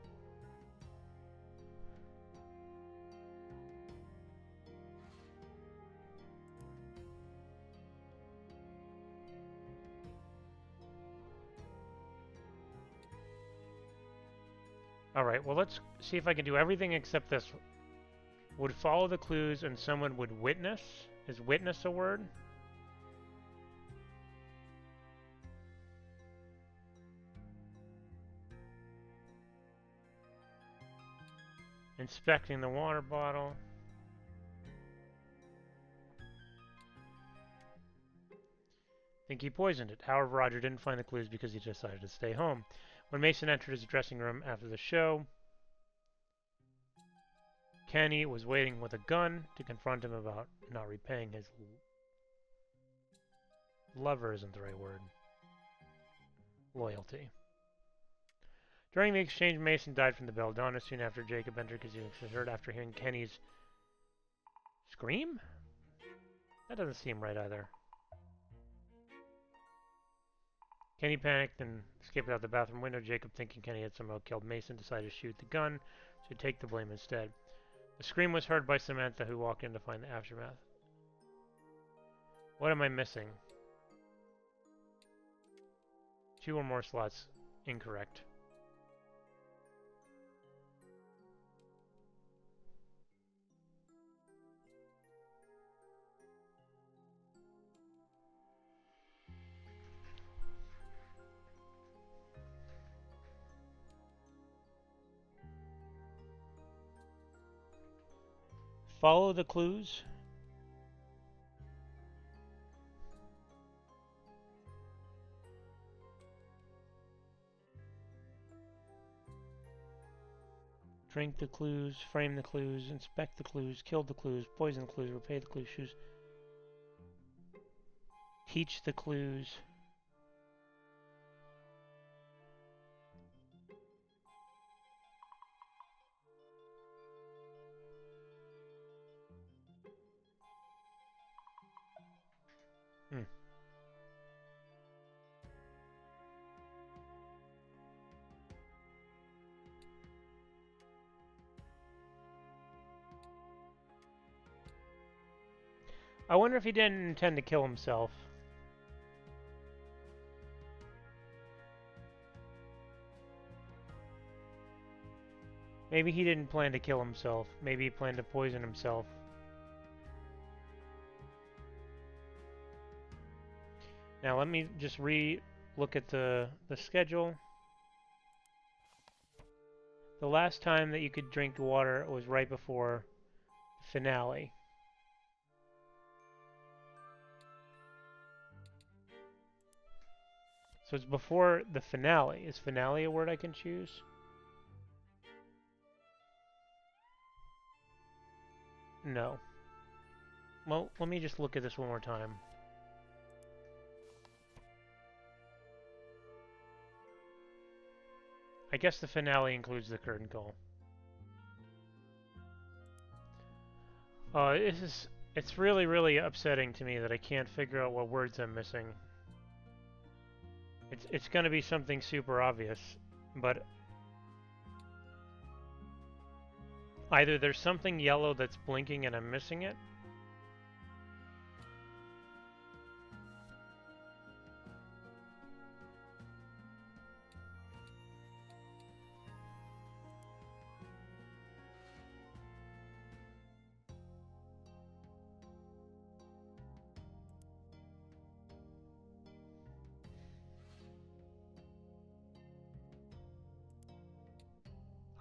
Alright, well let's see if I can do everything except this. Would follow the clues and someone would witness. Is witness a word? Inspecting the water bottle. Think he poisoned it. However, Roger didn't find the clues because he decided to stay home. When Mason entered his dressing room after the show, Kenny was waiting with a gun to confront him about not repaying his lover isn't the right word. Loyalty. During the exchange, Mason died from the belladonna soon after Jacob entered because he was hurt after hearing Kenny's scream? That doesn't seem right either. Kenny panicked and escaped out the bathroom window. Jacob, thinking Kenny had somehow killed Mason, decided to shoot the gun to take the blame instead. The scream was heard by Samantha, who walked in to find the aftermath. What am I missing? 2 or more slots. Incorrect. Follow the clues. Drink the clues, frame the clues, inspect the clues, kill the clues, poison the clues, repay the clues, choose. Teach the clues. Hmm. I wonder if he didn't intend to kill himself. Maybe he didn't plan to kill himself. Maybe he planned to poison himself. Now let me just look at the schedule. The last time that you could drink water was right before the finale. So it's before the finale. Is finale a word I can choose? No. Well, let me just look at this one more time. I guess the finale includes the curtain call. It's really, really upsetting to me that I can't figure out what words I'm missing. It's gonna be something super obvious, but either there's something yellow that's blinking and I'm missing it,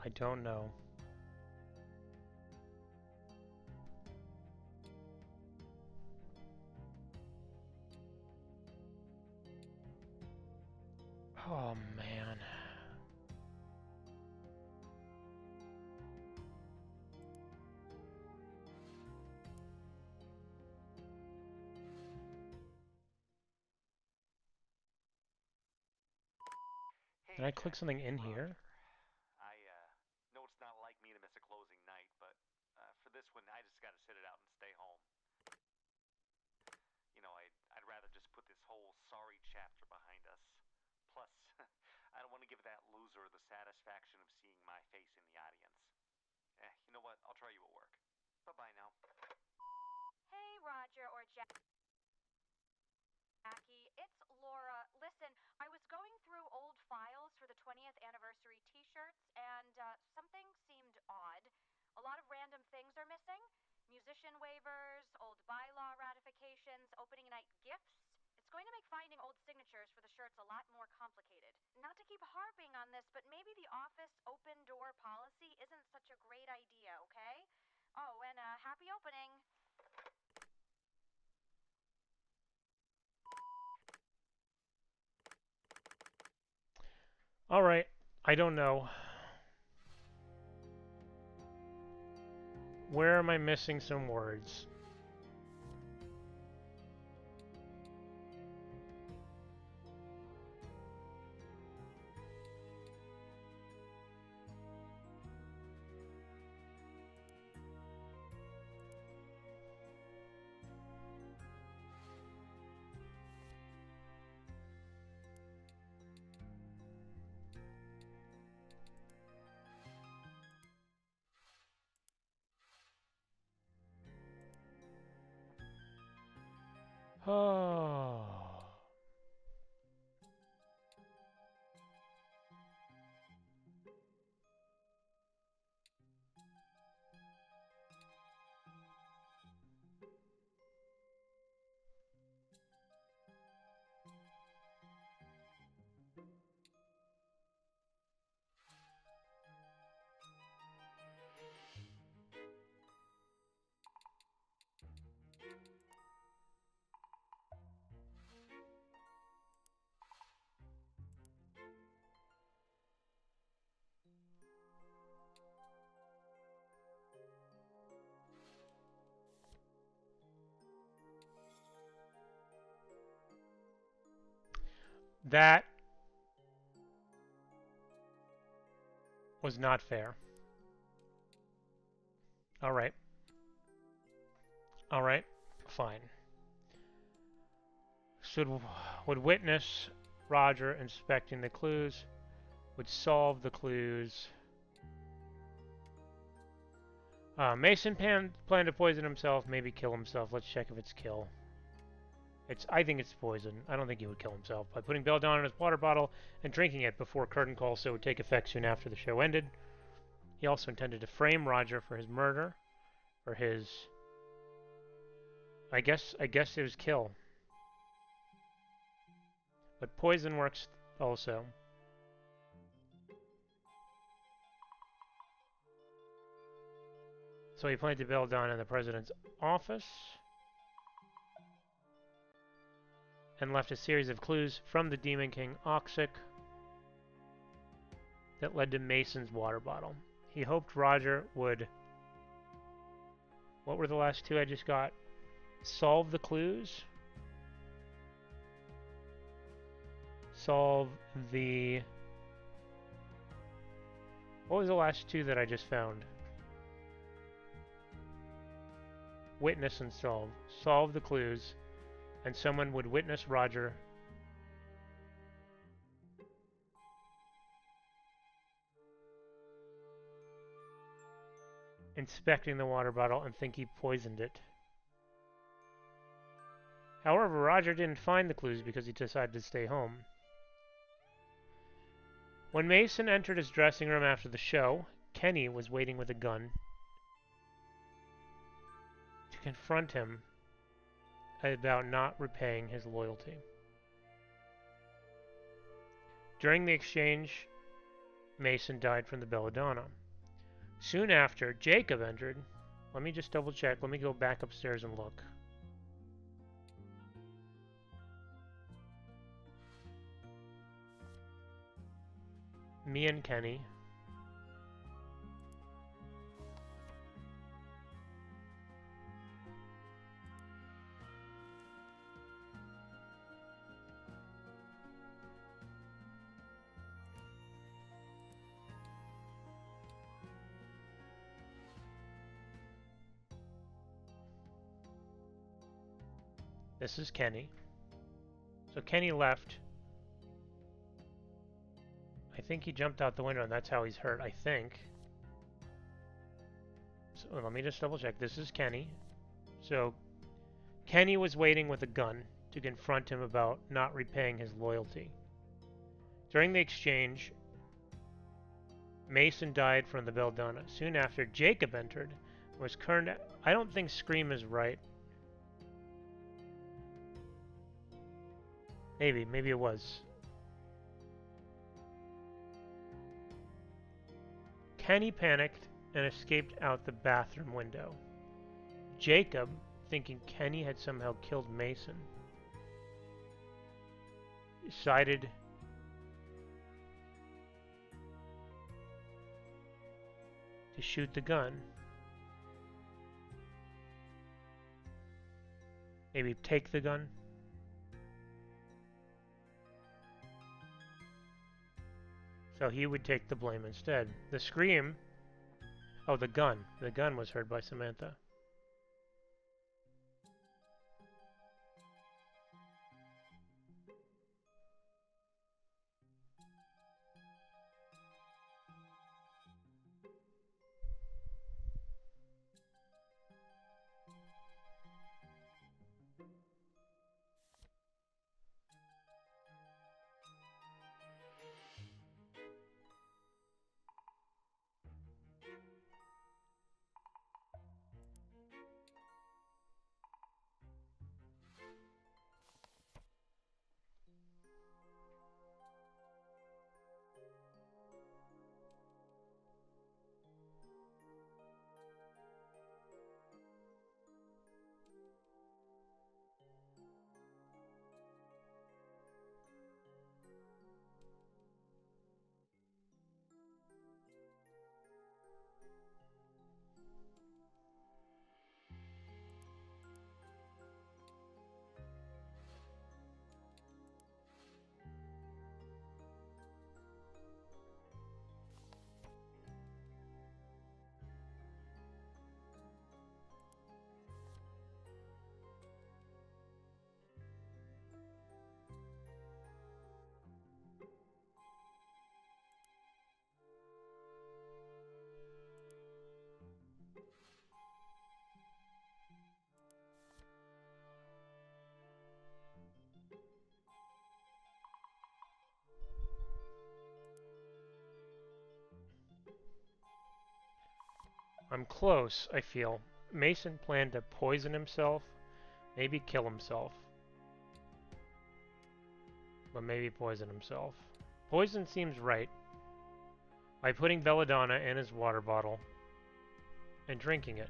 I don't know. Oh man. Hey, Did I click something in Roger. here? I know it's not like me to miss a closing night, but for this one, I just got to sit it out and stay home. You know, I'd rather just put this whole sorry chapter behind us. Plus, I don't want to give that loser the satisfaction of seeing my face in the audience. You know what? I'll try you at work. Bye-bye now. Hey, Roger or Jackie, it's Laura. Listen, I was going through old files for the 20th anniversary t-shirts, and something seemed odd. A lot of random things are missing. Musician waivers, old bylaw ratifications, opening night gifts. It's going to make finding old signatures for the shirts a lot more complicated. Not to keep harping on this, but maybe the office open door policy isn't such a great idea, okay? Oh, and happy opening. Alright, I don't know. Where am I missing some words? Oh. That was not fair. Alright. Alright. Fine. Would witness Roger inspecting the clues. Would solve the clues. Mason planned to poison himself, maybe kill himself. Let's check if it's kill. I think it's poison. I don't think he would kill himself. By putting belladonna in his water bottle and drinking it before curtain call, so it would take effect soon after the show ended. He also intended to frame Roger for his murder. Or his... I guess it was kill. But poison works also. So he planted belladonna in the president's office. And left a series of clues from the Demon King Oxic that led to Mason's water bottle. He hoped Roger would... What were the last two I just got? Solve the clues. Solve the... What was the last two that I just found? Witness and solve. Solve the clues. And someone would witness Roger inspecting the water bottle and think he poisoned it. However, Roger didn't find the clues because he decided to stay home. When Mason entered his dressing room after the show, Kenny was waiting with a gun to confront him about not repaying his loyalty. During the exchange, Mason died from the belladonna. Soon after, Jacob entered. Let me just double check. Let me go back upstairs and look. Me and Kenny. This is Kenny. So Kenny left. I think he jumped out the window and that's how he's hurt, I think. So let me just double check. This is Kenny. So Kenny was waiting with a gun to confront him about not repaying his loyalty. During the exchange, Mason died from the belladonna. Soon after, Jacob entered. Was current. I don't think Scream is right. Maybe it was. Kenny panicked and escaped out the bathroom window. Jacob, thinking Kenny had somehow killed Mason, decided to shoot the gun. Maybe take the gun. So he would take the blame instead. The scream... Oh, the gun. The gun was heard by Samantha. I'm close, I feel. Mason planned to poison himself, maybe kill himself. But maybe poison himself. Poison seems right. By putting belladonna in his water bottle and drinking it.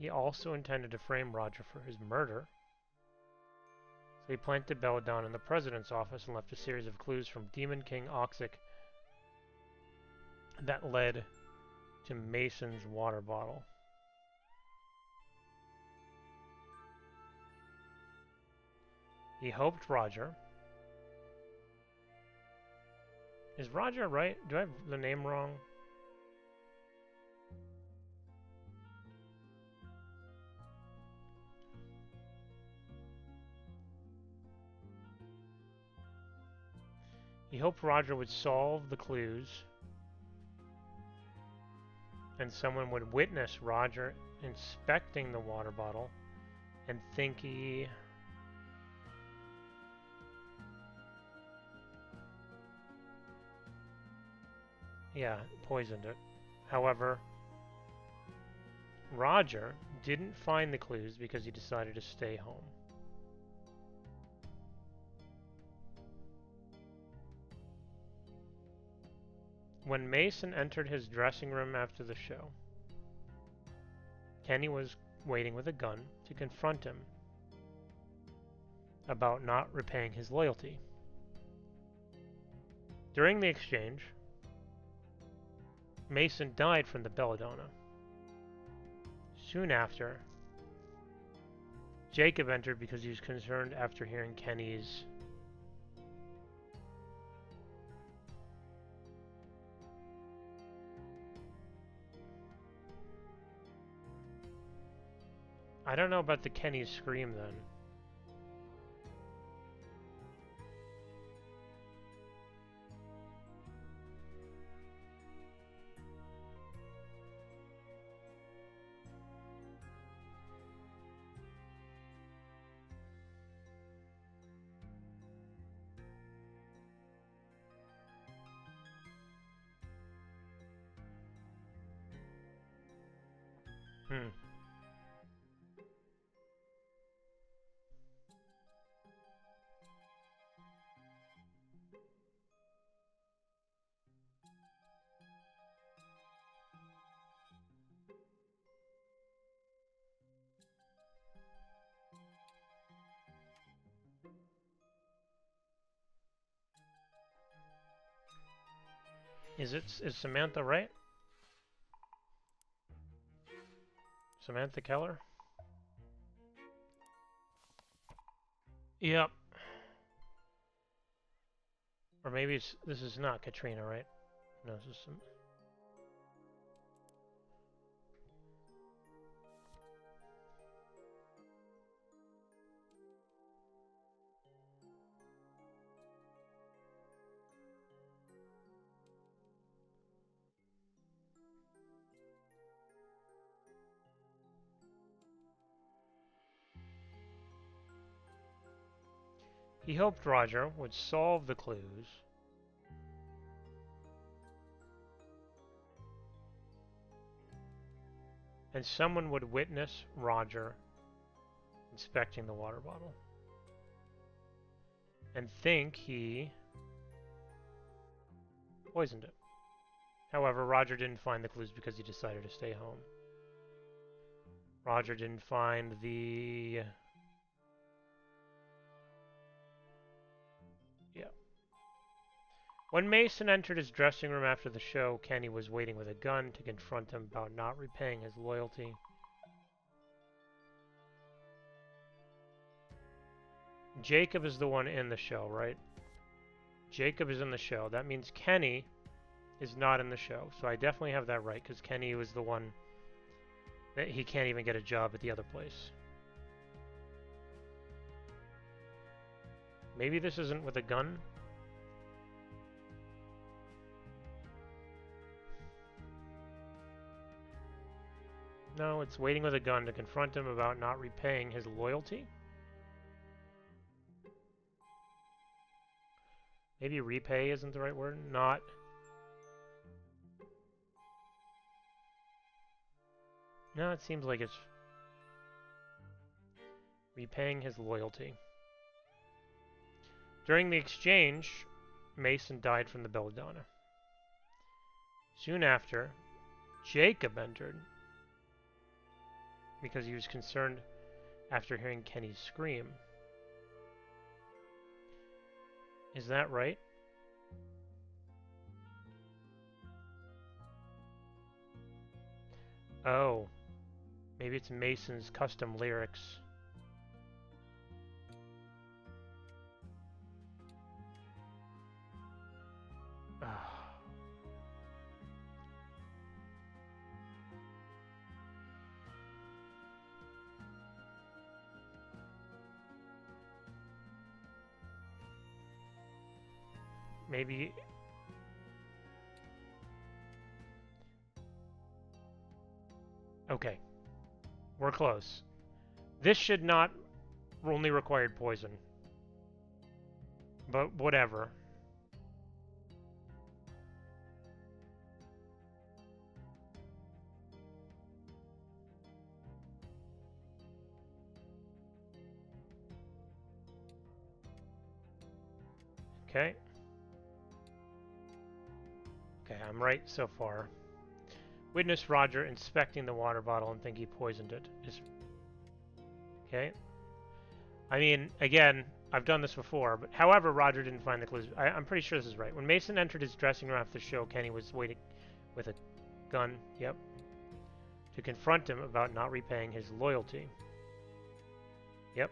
He also intended to frame Roger for his murder. So he planted belladonna in the president's office and left a series of clues from Demon King Oxic that led to Mason's water bottle. He hoped Roger. Is Roger right? Do I have the name wrong? He hoped Roger would solve the clues and someone would witness Roger inspecting the water bottle and think he poisoned it. However, Roger didn't find the clues because he decided to stay home. When Mason entered his dressing room after the show, Kenny was waiting with a gun to confront him about not repaying his loyalty. During the exchange, Mason died from the belladonna. Soon after, Jacob entered because he was concerned after hearing Kenny's I don't know about the Kenny's scream then. Is Samantha right? Samantha Keller? Yep. Or maybe this is not Katrina, right? No, this is some... He hoped Roger would solve the clues and someone would witness Roger inspecting the water bottle and think he poisoned it. However, Roger didn't find the clues because he decided to stay home. Roger didn't find the... Yeah. When Mason entered his dressing room after the show, Kenny was waiting with a gun to confront him about not repaying his loyalty. Jacob is the one in the show, right? Jacob is in the show. That means Kenny is not in the show. So I definitely have that right, because Kenny was the one that he can't even get a job at the other place. Maybe this isn't with a gun? No, it's waiting with a gun to confront him about not repaying his loyalty? Maybe repay isn't the right word? Not. No, it seems like it's repaying his loyalty. During the exchange, Mason died from the belladonna. Soon after, Jacob entered because he was concerned after hearing Kenny's scream. Is that right? Oh, maybe it's Mason's custom lyrics. Maybe. Okay, we're close. This should not only required poison, but whatever. Okay. Okay, I'm right so far. Witness Roger inspecting the water bottle and think he poisoned it. Okay. I mean, again, I've done this before, but however, Roger didn't find the clues. I'm pretty sure this is right. When Mason entered his dressing room after the show, Kenny was waiting with a gun, yep, to confront him about not repaying his loyalty. Yep.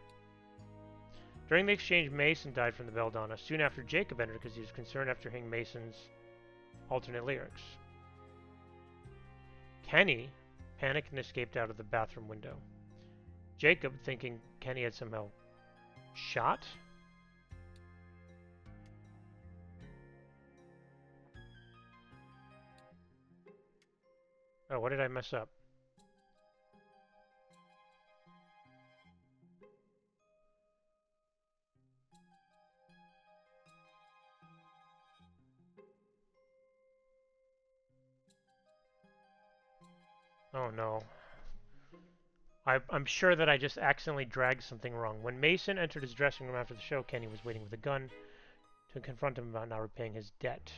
During the exchange, Mason died from the belladonna. Soon after, Jacob entered because he was concerned after hearing Mason's alternate lyrics. Kenny panicked and escaped out of the bathroom window. Jacob, thinking Kenny had somehow shot? Oh, what did I mess up? Oh no. I'm sure that I just accidentally dragged something wrong. When Mason entered his dressing room after the show, Kenny was waiting with a gun to confront him about not repaying his debt,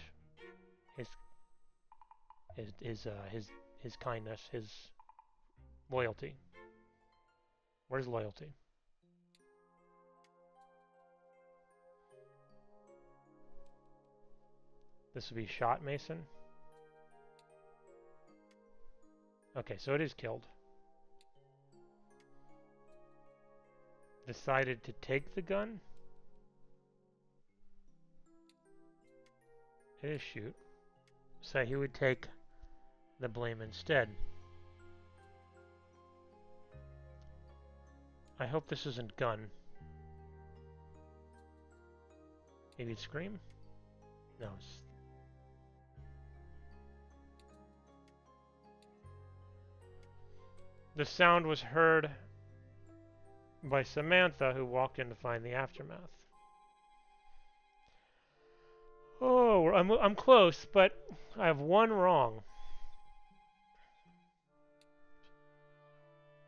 his kindness, his loyalty. Where's loyalty? This would be shot Mason. Okay, so it is killed. Decided to take the gun? It is shoot. So he would take the blame instead. I hope this isn't gun. Maybe it's scream? No. The sound was heard by Samantha, who walked in to find the aftermath. Oh, I'm close, but I have one wrong.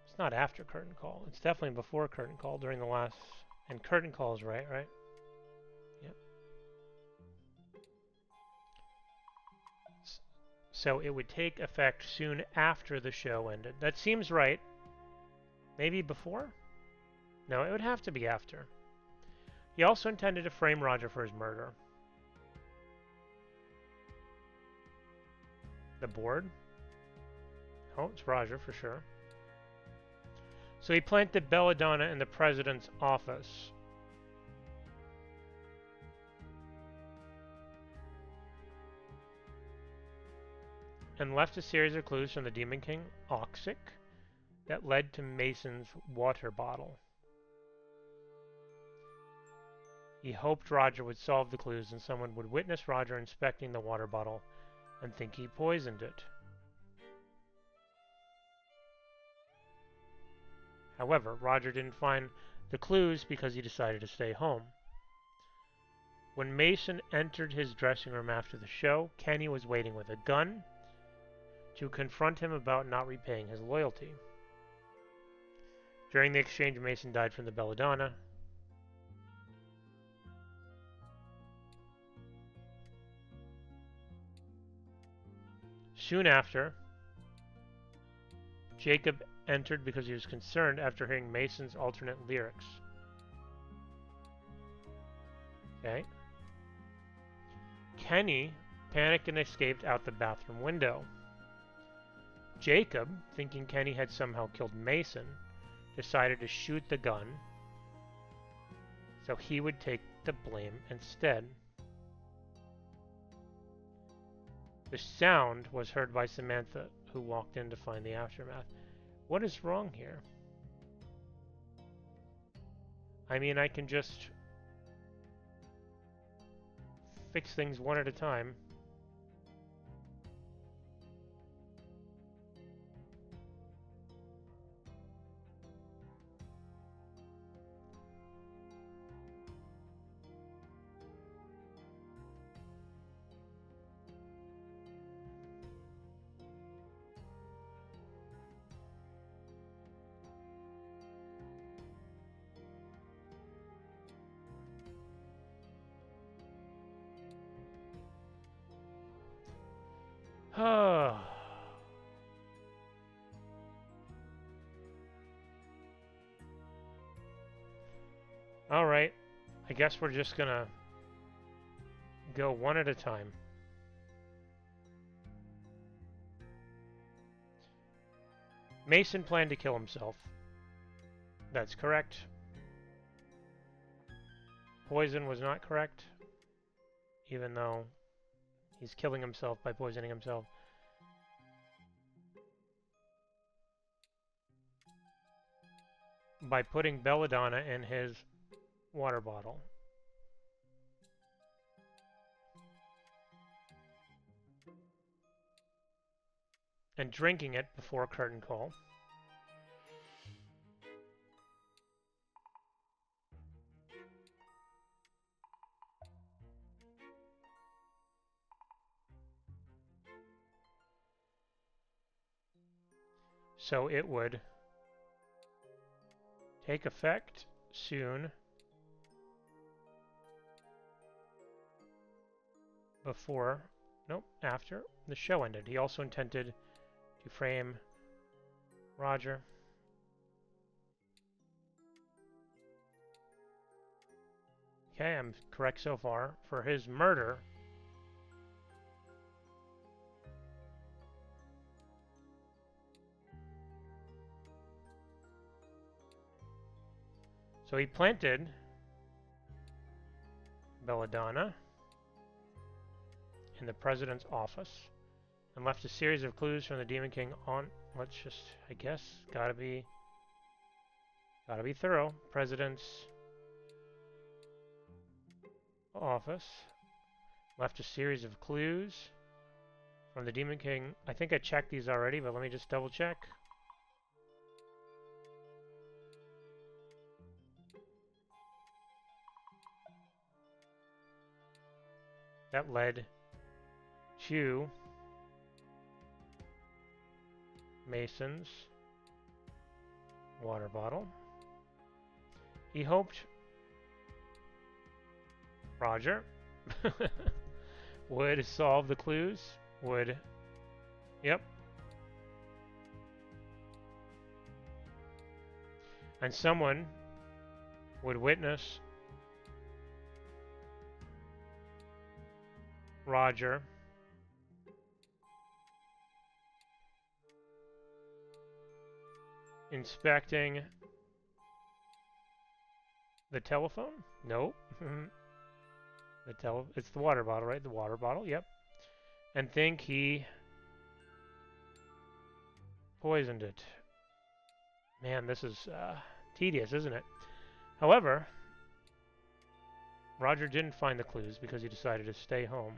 It's not after curtain call. It's definitely before curtain call during the last... And curtain call is right? Yep. So it would take effect soon after the show ended. That seems right. Maybe before? No, it would have to be after. He also intended to frame Roger for his murder. The board? Oh, it's Roger for sure. So he planted belladonna in the president's office. And left a series of clues from the Demon King, Oxic, that led to Mason's water bottle. He hoped Roger would solve the clues and someone would witness Roger inspecting the water bottle and think he poisoned it. However, Roger didn't find the clues because he decided to stay home. When Mason entered his dressing room after the show, Kenny was waiting with a gun to confront him about not repaying his loyalty. During the exchange, Mason died from the belladonna. Soon after, Jacob entered because he was concerned after hearing Mason's alternate lyrics. Okay. Kenny panicked and escaped out the bathroom window. Jacob, thinking Kenny had somehow killed Mason, decided to shoot the gun so he would take the blame instead. The sound was heard by Samantha, who walked in to find the aftermath. What is wrong here? I mean, I can just fix things one at a time. All right, I guess we're just gonna go one at a time. Mason planned to kill himself. That's correct. Poison was not correct, even though he's killing himself by poisoning himself. By putting belladonna in his water bottle. And drinking it before curtain call. So it would take effect soon before, nope, after the show ended. He also intended to frame Roger. Okay, I'm correct so far. For his murder, so he planted belladonna in the president's office and left a series of clues from the Demon King on, let's just, I guess, gotta be thorough. President's office left a series of clues from the Demon King. I think I checked these already, but let me just double check. That led to Mason's water bottle. He hoped Roger would solve the clues, yep. And someone would witness Roger inspecting the telephone? Nope. It's the water bottle, right? The water bottle, yep. And think he poisoned it. Man, this is tedious, isn't it? However, Roger didn't find the clues because he decided to stay home.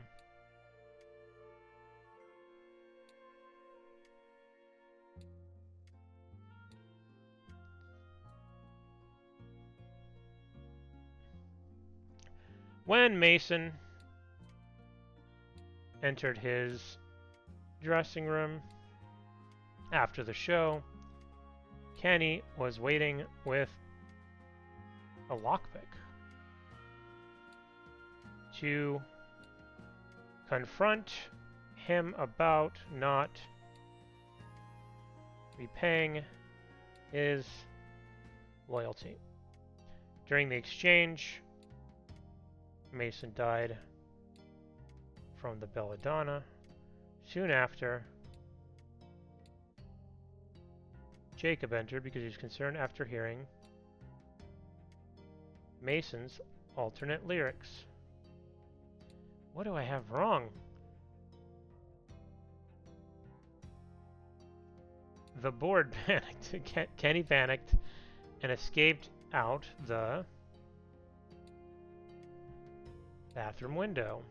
When Mason entered his dressing room after the show, Kenny was waiting with a lockpick to confront him about not repaying his loyalty. During the exchange, Mason died from the belladonna. Soon after, Jacob entered because he was concerned after hearing Mason's alternate lyrics. What do I have wrong? The board panicked. Kenny panicked and escaped out the bathroom window.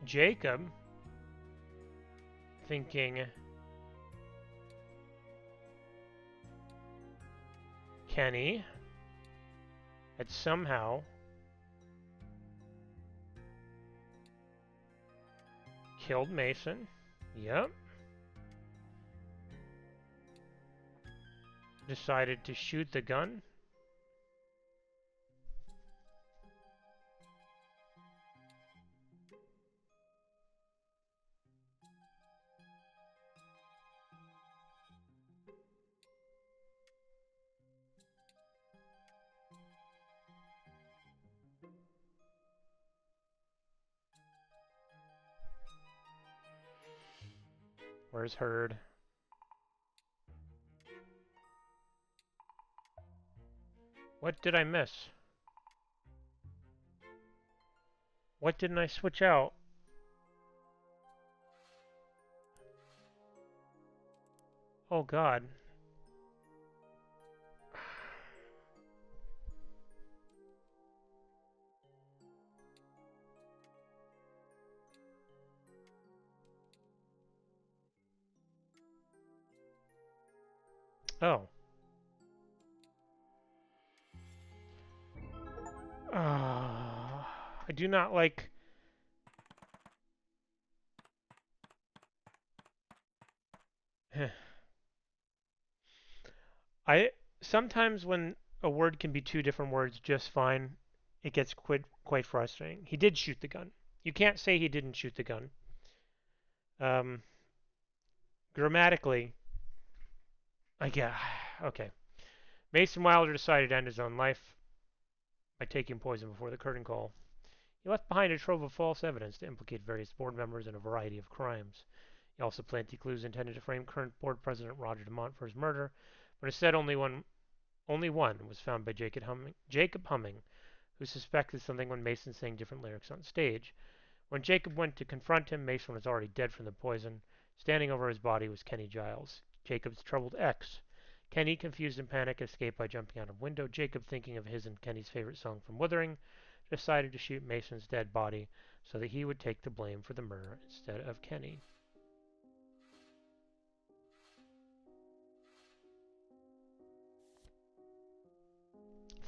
Jacob, thinking Kenny had somehow killed Mason. Yep. Decided to shoot the gun. Where's Hurd? What did I miss? What didn't I switch out? Oh God. Oh. I do not like... Sometimes when a word can be two different words just fine, it gets quite frustrating. He did shoot the gun. You can't say he didn't shoot the gun. Grammatically, I get... Okay. Mason Wilder decided to end his own life by taking poison before the curtain call. He left behind a trove of false evidence to implicate various board members in a variety of crimes. He also planted clues intended to frame current board president Roger DeMont for his murder, but instead only one was found by Jacob Humming, who suspected something when Mason sang different lyrics on stage. When Jacob went to confront him, Mason was already dead from the poison. Standing over his body was Kenny Giles, Jacob's troubled ex. Kenny, confused and panicked, escaped by jumping out of a window. Jacob, thinking of his and Kenny's favorite song from Wuthering, decided to shoot Mason's dead body so that he would take the blame for the murder instead of Kenny.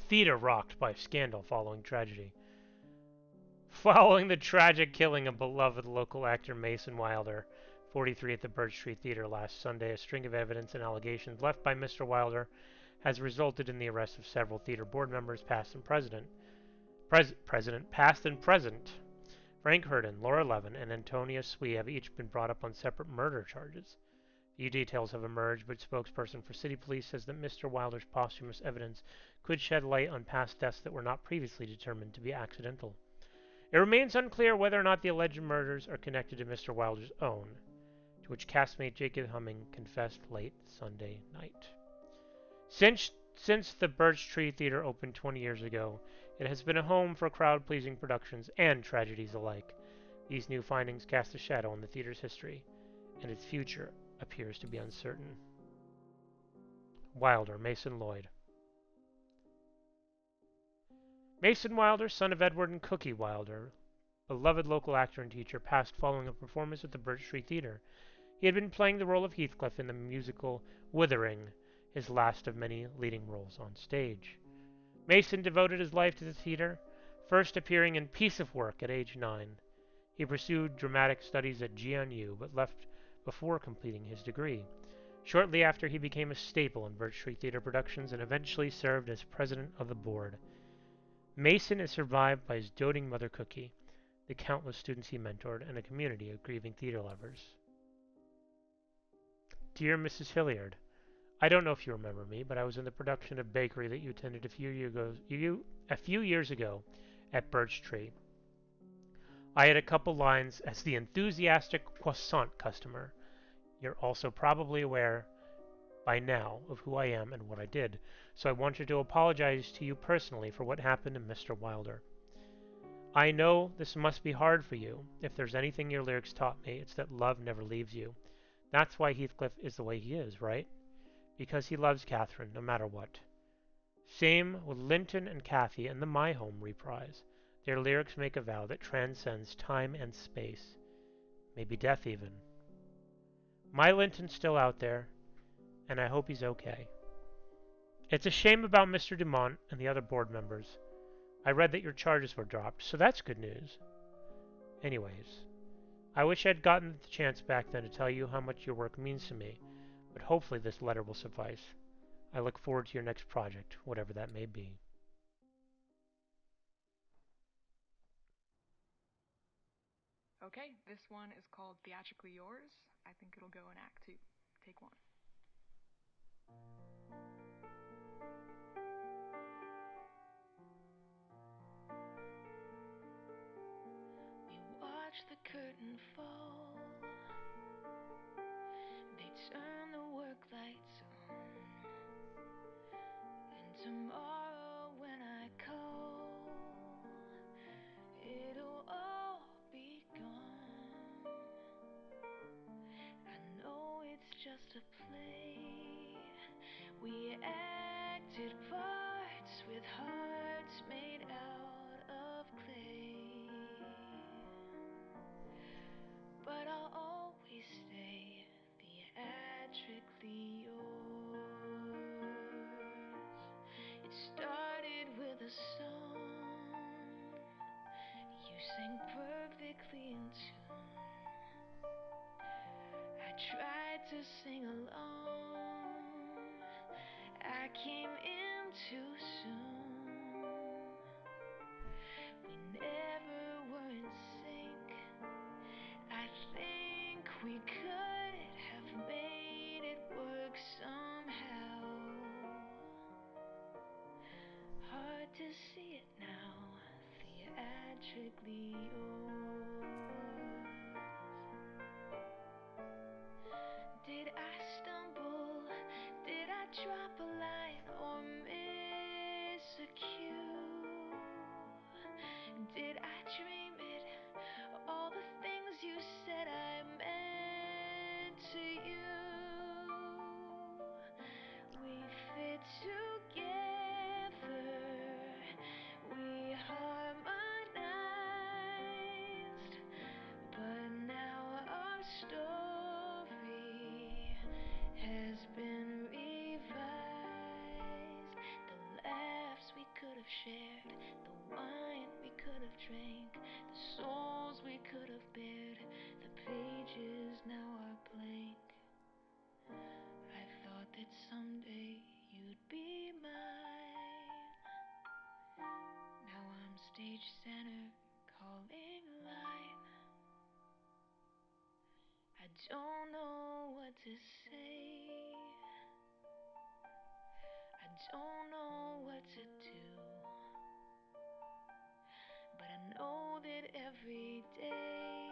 Theater rocked by scandal following tragedy. Following the tragic killing of beloved local actor Mason Wilder, 43 at the Birch Street Theater last Sunday, a string of evidence and allegations left by Mr. Wilder has resulted in the arrest of several theater board members, past and present. Frank Hurden, Laura Levin, and Antonia Swee have each been brought up on separate murder charges. Few details have emerged, but spokesperson for City Police says that Mr. Wilder's posthumous evidence could shed light on past deaths that were not previously determined to be accidental. It remains unclear whether or not the alleged murders are connected to Mr. Wilder's own, to which castmate Jacob Humming confessed late Sunday night. Since the Birch Tree Theater opened 20 years ago, It has been a home for crowd-pleasing productions and tragedies alike. These new findings cast a shadow on the theater's history, and its future appears to be uncertain. Wilder, Mason Lloyd. Mason Wilder, son of Edward and Cookie Wilder, beloved local actor and teacher, passed following a performance at the Birch Street Theater. He had been playing the role of Heathcliff in the musical Wuthering, his last of many leading roles on stage. Mason devoted his life to the theater, first appearing in Piece of Work at age 9. He pursued dramatic studies at GNU, but left before completing his degree. Shortly after, he became a staple in Birch Street Theater productions and eventually served as president of the board. Mason is survived by his doting mother Cookie, the countless students he mentored, and a community of grieving theater lovers. Dear Mrs. Hilliard, I don't know if you remember me, but I was in the production of Bakery that you attended a few years ago at Birch Tree. I had a couple lines as the enthusiastic croissant customer. You're also probably aware by now of who I am and what I did, so I wanted to apologize to you personally for what happened to Mr. Wilder. I know this must be hard for you. If there's anything your lyrics taught me, it's that love never leaves you. That's why Heathcliff is the way he is, right? Because he loves Catherine, no matter what. Same with Linton and Kathy in the My Home reprise. Their lyrics make a vow that transcends time and space, maybe death even. My Linton's still out there, and I hope he's okay. It's a shame about Mr. Dumont and the other board members. I read that your charges were dropped, so that's good news. Anyways, I wish I'd gotten the chance back then to tell you how much your work means to me, but hopefully this letter will suffice. I look forward to your next project, whatever that may be. Okay, this one is called Theatrically Yours. I think it'll go in Act 2. Take 1. We watch the curtain fall. They turn the work lights on. And tomorrow when I call, it'll all be gone. I know it's just a play. We acted parts with hearts made out of clay. But I'll always stay theatrically yours. It started with a song. You sang perfectly in tune. I tried to sing along. I came in too soon. We never were in sync. I think we could have made it work somehow. Hard to see it now, theatrically yours. Did I stumble? Did I drop a line or miss a cue? Did I dream it? All the things you said I meant to you. We fit together. We harmonized. But now our story has been revised. The laughs we could have shared, the wine we could have drank, the souls we could have bared, the pages now are blank. I thought that someday you'd be mine. Now I'm stage center, calling line. I don't know what to say. I don't know what to do. But I know that every day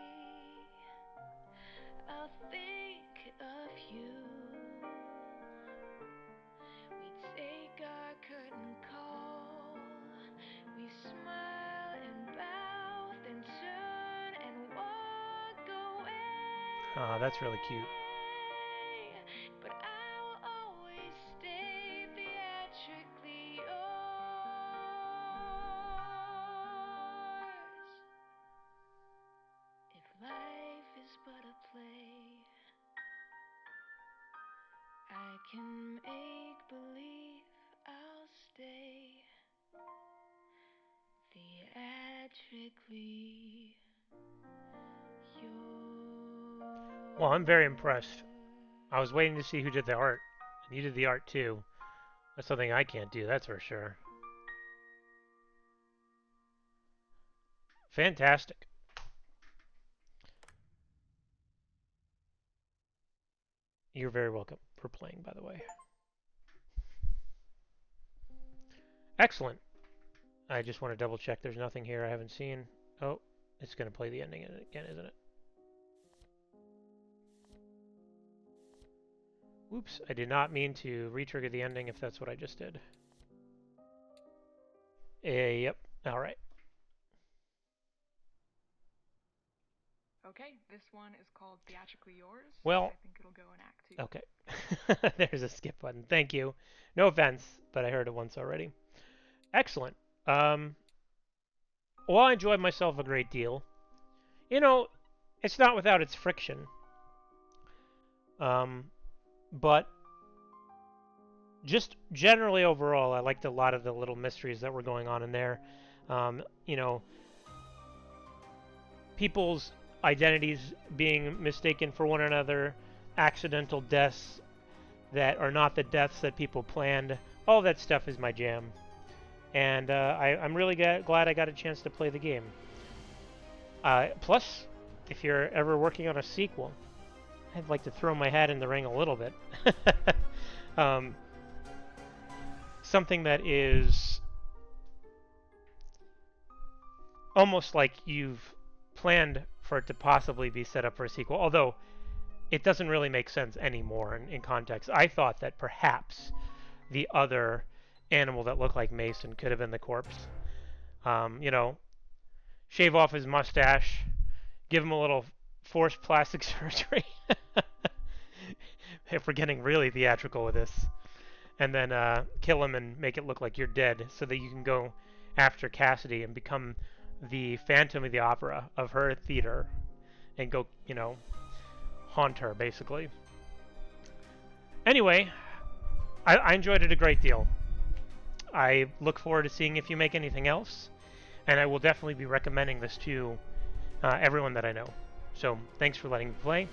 I'll think of you. We take our curtain call. We That's really cute. But I will always stay theatrically yours. If life is but a play, I can make believe I'll stay theatrically yours. Well, I'm very impressed. I was waiting to see who did the art. And you did the art too. That's something I can't do, that's for sure. Fantastic. You're very welcome for playing, by the way. Excellent. I just want to double check there's nothing here I haven't seen. Oh, it's going to play the ending again, isn't it? Oops, I did not mean to re-trigger the ending if that's what I just did. Yep, alright. Okay, this one is called Theatrically Yours. Well, I think it'll go in Act 2. Okay. There's a skip button. Thank you. No offense, but I heard it once already. Excellent. Well, I enjoyed myself a great deal. You know, it's not without its friction. But just generally overall, I liked a lot of the little mysteries that were going on in there. You know, people's identities being mistaken for one another, accidental deaths that are not the deaths that people planned. All that stuff is my jam. And I'm really glad I got a chance to play the game. Plus, if you're ever working on a sequel, I'd like to throw my hat in the ring a little bit. Something that is almost like you've planned for it to possibly be set up for a sequel, although it doesn't really make sense anymore in context. I thought that perhaps the other animal that looked like Mason could have been the corpse. You know, shave off his mustache, give him a little forced plastic surgery. If we're getting really theatrical with this. And then kill him and make it look like you're dead so that you can go after Cassidy and become the Phantom of the Opera of her theater and go, you know, haunt her, basically. Anyway, I enjoyed it a great deal. I look forward to seeing if you make anything else, and I will definitely be recommending this to everyone that I know. So thanks for letting me play.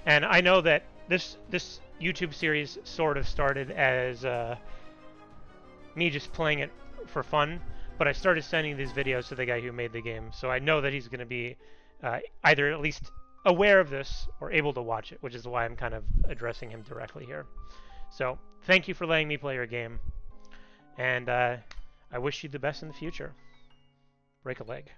And I know that this YouTube series sort of started as me just playing it for fun, but I started sending these videos to the guy who made the game, so I know that he's going to be either at least aware of this or able to watch it, which is why I'm kind of addressing him directly here. So thank you for letting me play your game, and I wish you the best in the future. Break a leg.